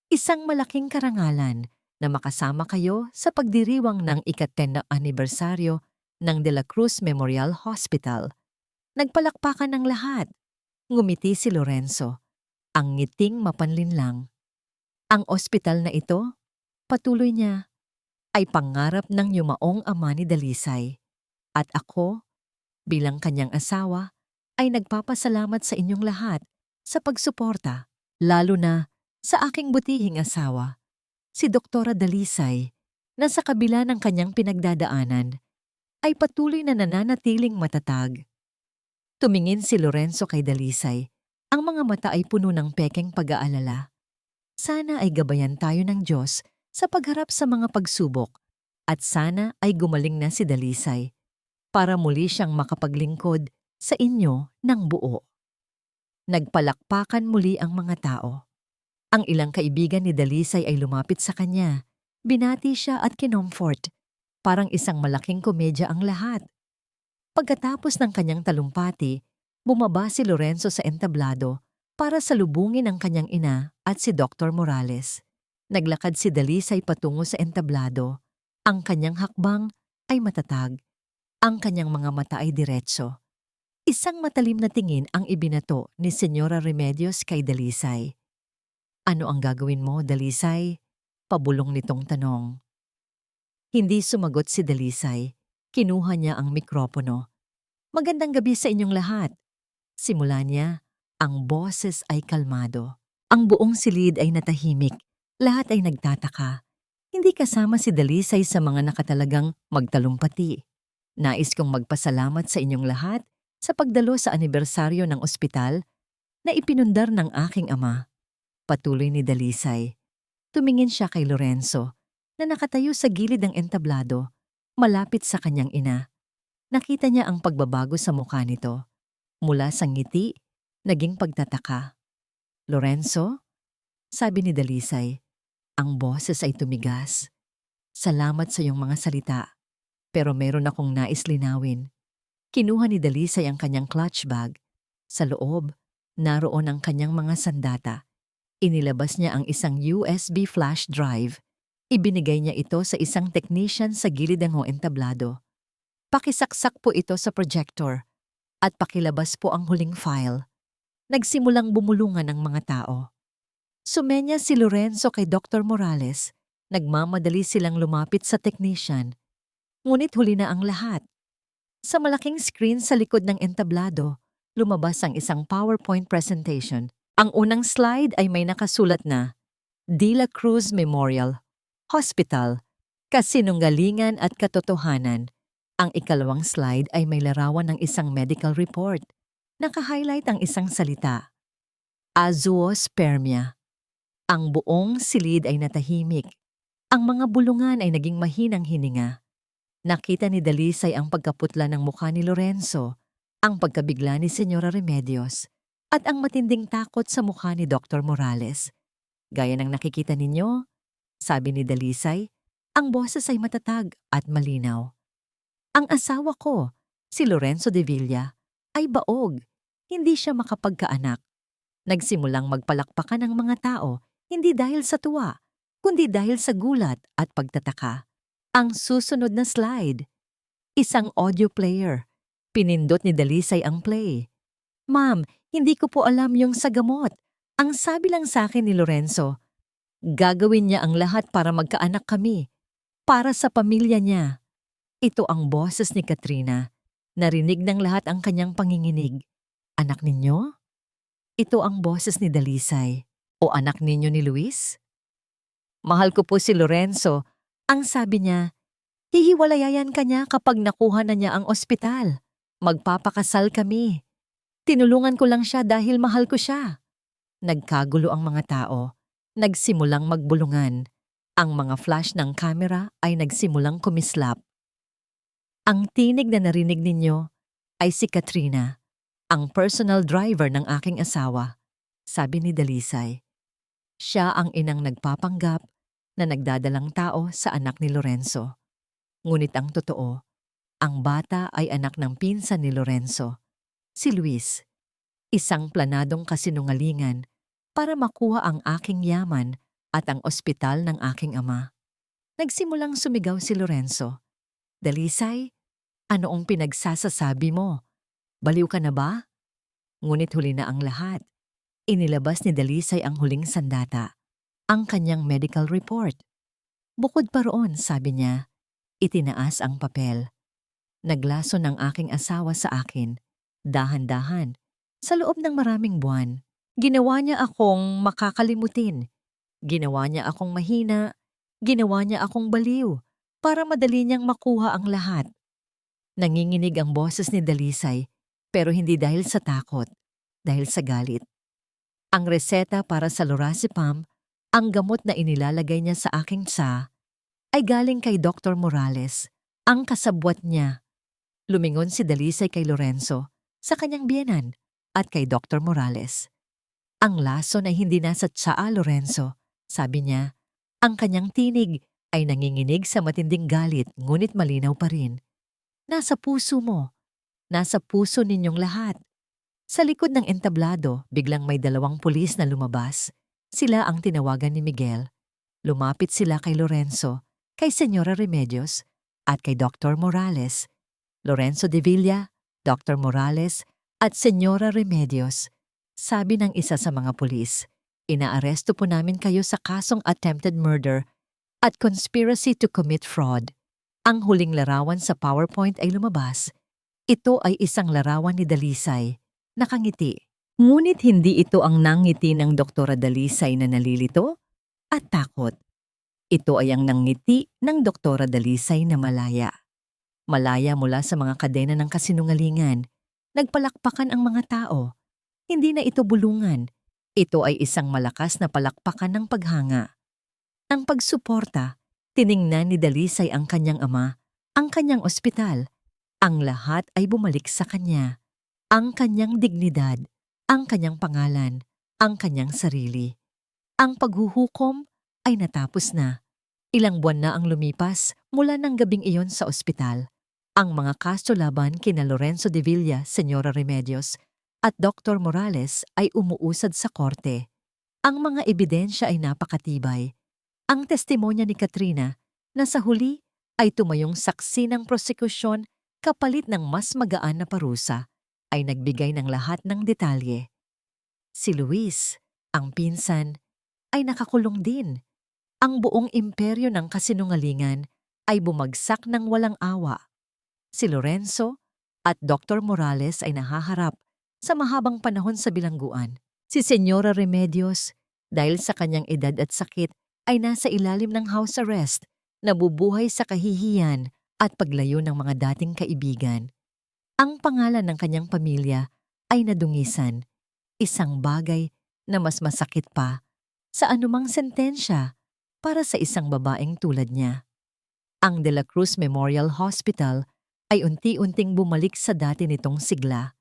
Isang malaking karangalan na makasama kayo sa pagdiriwang ng ika-10 na anibersaryo ng De La Cruz Memorial Hospital. Nagpalakpakan ng lahat. Ngumiti si Lorenzo. Ang ngiting mapanlinlang. Ang ospital na ito, patuloy niya, ay pangarap ng yumaong ama ni Dalisay. At ako, bilang kanyang asawa, ay nagpapasalamat sa inyong lahat sa pagsuporta, lalo na sa aking butihing asawa, si Doktora Dalisay, na sa kabila ng kanyang pinagdadaanan, ay patuloy na nananatiling matatag. Tumingin si Lorenzo kay Dalisay. Ang mga mata ay puno ng pekeng pag-aalala. Sana ay gabayan tayo ng Diyos sa pagharap sa mga pagsubok at sana ay gumaling na si Dalisay para muli siyang makapaglingkod sa inyo ng buo. Nagpalakpakan muli ang mga tao. Ang ilang kaibigan ni Dalisay ay lumapit sa kanya. Binati siya at kinomfort. Parang isang malaking komedya ang lahat. Pagkatapos ng kanyang talumpati, bumaba si Lorenzo sa entablado para salubungin ang kanyang ina at si Dr. Morales. Naglakad si Dalisay patungo sa entablado. Ang kanyang hakbang ay matatag. Ang kanyang mga mata ay diretso. Isang matalim na tingin ang ibinato ni Señora Remedios kay Dalisay. Ano ang gagawin mo, Dalisay? Pabulong nitong tanong. Hindi sumagot si Dalisay. Kinuha niya ang mikropono. Magandang gabi sa inyong lahat. Simula niya, ang boses ay kalmado. Ang buong silid ay natahimik. Lahat ay nagtataka. Hindi kasama si Dalisay sa mga nakatalagang magtalumpati. Nais kong magpasalamat sa inyong lahat sa pagdalo sa anibersaryo ng ospital na ipinundar ng aking ama. Patuloy ni Dalisay. Tumingin siya kay Lorenzo na nakatayo sa gilid ng entablado, malapit sa kanyang ina. Nakita niya ang pagbabago sa mukha nito. Mula sa ngiti, naging pagtataka. Lorenzo? Sabi ni Dalisay. Ang boses ay tumigas. Salamat sa iyong mga salita, pero meron akong nais linawin. Kinuha ni Dalisay ang kanyang clutch bag. Sa loob, naroon ang kanyang mga sandata. Inilabas niya ang isang USB flash drive. Ibinigay niya ito sa isang technician sa gilid ng entablado. Pakisaksak po ito sa projector at pakilabas po ang huling file. Nagsimulang bumulungan ang mga tao. Sumenya si Lorenzo kay Dr. Morales. Nagmamadali silang lumapit sa technician. Ngunit huli na ang lahat. Sa malaking screen sa likod ng entablado, lumabas ang isang PowerPoint presentation. Ang unang slide ay may nakasulat na De La Cruz Memorial Hospital, Kasinungalingan at Katotohanan. Ang ikalawang slide ay may larawan ng isang medical report. Naka-highlight ang isang salita, azoospermia. Ang buong silid ay natahimik. Ang mga bulungan ay naging mahinang hininga. Nakita ni Dalisay ang pagkaputla ng mukha ni Lorenzo, ang pagkabigla ni Senyora Remedios, at ang matinding takot sa mukha ni Dr. Morales. Gaya ng nakikita ninyo, sabi ni Dalisay, ang boses ay matatag at malinaw. Ang asawa ko, si Lorenzo de Villa, ay baog. Hindi siya makapagkaanak. Nagsimulang magpalakpakan ang mga tao, hindi dahil sa tuwa, kundi dahil sa gulat at pagtataka. Ang susunod na slide, isang audio player. Pinindot ni Dalisay ang play. Ma'am, hindi ko po alam yung sa gamot. Ang sabi lang sa akin ni Lorenzo, gagawin niya ang lahat para magkaanak kami, para sa pamilya niya. Ito ang boses ni Katrina. Narinig ng lahat ang kanyang panginginig. Anak ninyo? Ito ang boses ni Dalisay. O anak ninyo ni Luis? Mahal ko po si Lorenzo. Ang sabi niya, hihiwalayan ka niya kapag nakuha na niya ang ospital. Magpapakasal kami. Tinulungan ko lang siya dahil mahal ko siya. Nagkagulo ang mga tao. Nagsimulang magbulungan. Ang mga flash ng kamera ay nagsimulang kumislap. Ang tinig na narinig ninyo ay si Katrina, ang personal driver ng aking asawa, sabi ni Dalisay. Siya ang inang nagpapanggap na nagdadalang tao sa anak ni Lorenzo. Ngunit ang totoo, ang bata ay anak ng pinsan ni Lorenzo, si Luis, isang planadong kasinungalingan para makuha ang aking yaman at ang ospital ng aking ama. Nagsimulang sumigaw si Lorenzo. Dalisay, ano ang pinagsasasabi mo? Baliw ka na ba? Ngunit huli na ang lahat. Inilabas ni Dalisay ang huling sandata, ang kanyang medical report. Bukod pa roon, sabi niya, itinaas ang papel. Naglaso ng aking asawa sa akin, dahan-dahan, sa loob ng maraming buwan. Ginawa niya akong makakalimutin. Ginawa niya akong mahina. Ginawa niya akong baliw para madali niyang makuha ang lahat. Nanginginig ang boses ni Dalisay, pero hindi dahil sa takot, dahil sa galit. Ang reseta para sa lorazepam, ang gamot na inilalagay niya sa aking tsa, ay galing kay Dr. Morales, ang kasabwat niya. Lumingon si Dalisay kay Lorenzo, sa kanyang biyenan, at kay Dr. Morales. Ang lason ay hindi nasa tsaa, Lorenzo, sabi niya. Ang kanyang tinig ay nanginginig sa matinding galit, ngunit malinaw pa rin. Nasa puso mo. Nasa puso ninyong lahat. Sa likod ng entablado, biglang may dalawang pulis na lumabas. Sila ang tinawagan ni Miguel. Lumapit sila kay Lorenzo, kay Senyora Remedios, at kay Dr. Morales. Lorenzo de Villa, Dr. Morales, at Senyora Remedios. Sabi ng isa sa mga pulis, inaaresto po namin kayo sa kasong attempted murder at conspiracy to commit fraud. Ang huling larawan sa PowerPoint ay lumabas. Ito ay isang larawan ni Dalisay. Nakangiti. Ngunit hindi ito ang nangiti ng Doktora Dalisay na nalilito at takot. Ito ay ang nangiti ng Doktora Dalisay na malaya. Malaya mula sa mga kadena ng kasinungalingan. Nagpalakpakan ang mga tao. Hindi na ito bulungan. Ito ay isang malakas na palakpakan ng paghanga. Ang pagsuporta, tiningnan ni Dalisay ang kanyang ama, ang kanyang ospital. Ang lahat ay bumalik sa kanya. Ang kanyang dignidad, ang kanyang pangalan, ang kanyang sarili. Ang paghuhukom ay natapos na. Ilang buwan na ang lumipas mula ng gabing iyon sa ospital. Ang mga kaso laban kina Lorenzo de Villa, Senyora Remedios, at Dr. Morales ay umuusad sa korte. Ang mga ebidensya ay napakatibay. Ang testimonya ni Katrina na sa huli ay tumayong saksi ng prosekusyon kapalit ng mas magaan na parusa, ay nagbigay ng lahat ng detalye. Si Luis, ang pinsan, ay nakakulong din. Ang buong imperyo ng kasinungalingan ay bumagsak ng walang awa. Si Lorenzo at Dr. Morales ay nahaharap sa mahabang panahon sa bilangguan. Si Señora Remedios, dahil sa kanyang edad at sakit, ay nasa ilalim ng house arrest, nabubuhay sa kahihiyan at paglayo ng mga dating kaibigan. Ang pangalan ng kanyang pamilya ay nadungisan, isang bagay na mas masakit pa sa anumang sentensya para sa isang babaeng tulad niya. Ang De La Cruz Memorial Hospital ay unti-unting bumalik sa dati nitong sigla.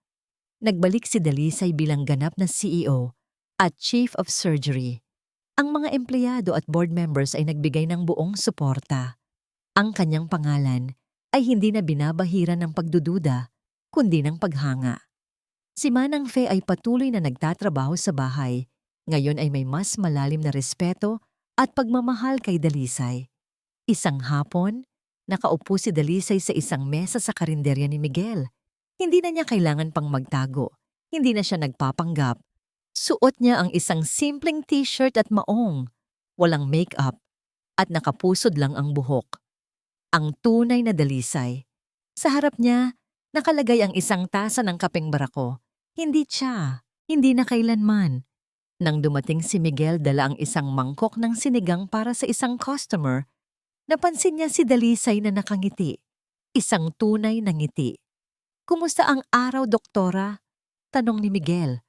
Nagbalik si Dalisay bilang ganap na CEO at Chief of Surgery. Ang mga empleyado at board members ay nagbigay ng buong suporta. Ang kanyang pangalan ay hindi na binabahiran ng pagdududa, kundi ng paghanga. Si Manang Fe ay patuloy na nagtatrabaho sa bahay. Ngayon ay may mas malalim na respeto at pagmamahal kay Dalisay. Isang hapon, nakaupo si Dalisay sa isang mesa sa karinderya ni Miguel. Hindi na niya kailangan pang magtago. Hindi na siya nagpapanggap. Suot niya ang isang simpleng t-shirt at maong, walang make-up, at nakapusod lang ang buhok. Ang tunay na Dalisay. Sa harap niya, nakalagay ang isang tasa ng kapeng barako. Hindi siya, hindi na kailanman. Nang dumating si Miguel, dala ang isang mangkok ng sinigang para sa isang customer, napansin niya si Dalisay na nakangiti. Isang tunay na ngiti. "Kumusta ang araw, doktora?" tanong ni Miguel.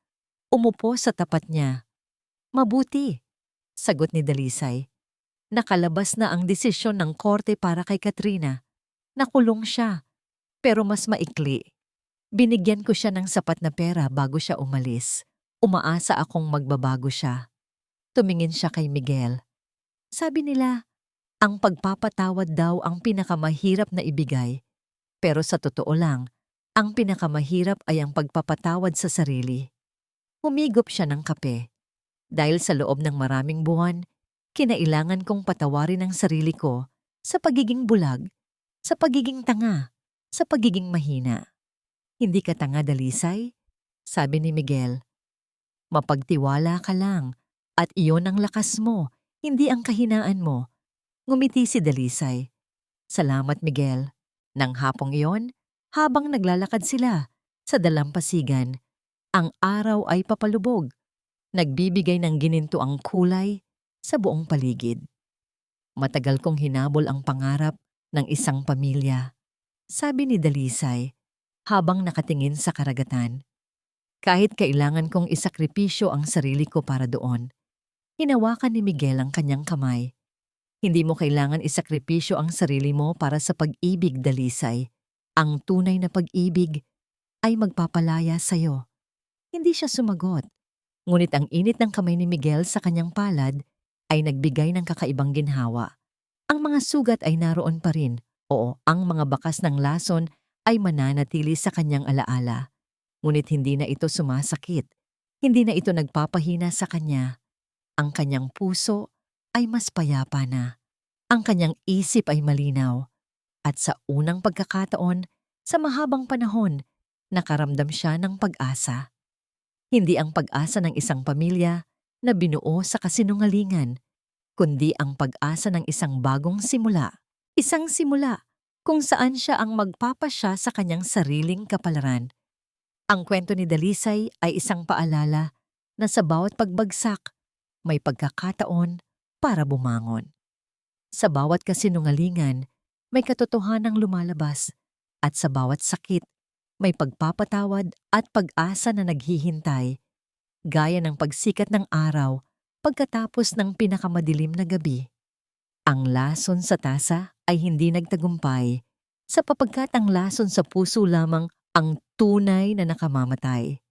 Umupo sa tapat niya. "Mabuti," sagot ni Dalisay. Nakalabas na ang desisyon ng korte para kay Katrina. Nakulong siya, pero mas maikli. Binigyan ko siya ng sapat na pera bago siya umalis. Umaasa akong magbabago siya. Tumingin siya kay Miguel. Sabi nila, ang pagpapatawad daw ang pinakamahirap na ibigay. Pero sa totoo lang, ang pinakamahirap ay ang pagpapatawad sa sarili. Humigop siya ng kape. Dahil sa loob ng maraming buwan, kinailangan kong patawarin ang sarili ko sa pagiging bulag, sa pagiging tanga, sa pagiging mahina. "Hindi ka tanga, Dalisay," sabi ni Miguel. "Mapagtiwala ka lang at iyon ang lakas mo, hindi ang kahinaan mo." Ngumiti si Dalisay. "Salamat, Miguel." Nang hapong iyon, habang naglalakad sila sa dalampasigan, ang araw ay papalubog, nagbibigay ng ginintuang kulay sa buong paligid. "Matagal kong hinabol ang pangarap ng isang pamilya," sabi ni Dalisay habang nakatingin sa karagatan. "Kahit kailangan kong isakripisyo ang sarili ko para doon." Hinawakan ni Miguel ang kanyang kamay. "Hindi mo kailangan isakripisyo ang sarili mo para sa pag-ibig, Dalisay. Ang tunay na pag-ibig ay magpapalaya sa'yo." Hindi siya sumagot. Ngunit ang init ng kamay ni Miguel sa kanyang palad ay nagbigay ng kakaibang ginhawa. Ang mga sugat ay naroon pa rin. Oo, ang mga bakas ng lason ay mananatili sa kanyang alaala. Ngunit hindi na ito sumasakit. Hindi na ito nagpapahina sa kanya. Ang kanyang puso ay mas payapa na. Ang kanyang isip ay malinaw. At sa unang pagkakataon, sa mahabang panahon, nakaramdam siya ng pag-asa. Hindi ang pag-asa ng isang pamilya na binuo sa kasinungalingan, kundi ang pag-asa ng isang bagong simula. Isang simula kung saan siya ang magpapasya sa kanyang sariling kapalaran. Ang kwento ni Dalisay ay isang paalala na sa bawat pagbagsak, may pagkakataon para bumangon. Sa bawat kasinungalingan, may katotohanang lumalabas. At sa bawat sakit, may pagpapatawad at pag-asa na naghihintay, gaya ng pagsikat ng araw pagkatapos ng pinakamadilim na gabi. Ang lason sa tasa ay hindi nagtagumpay, sapagkat ang lason sa puso lamang ang tunay na nakamamatay.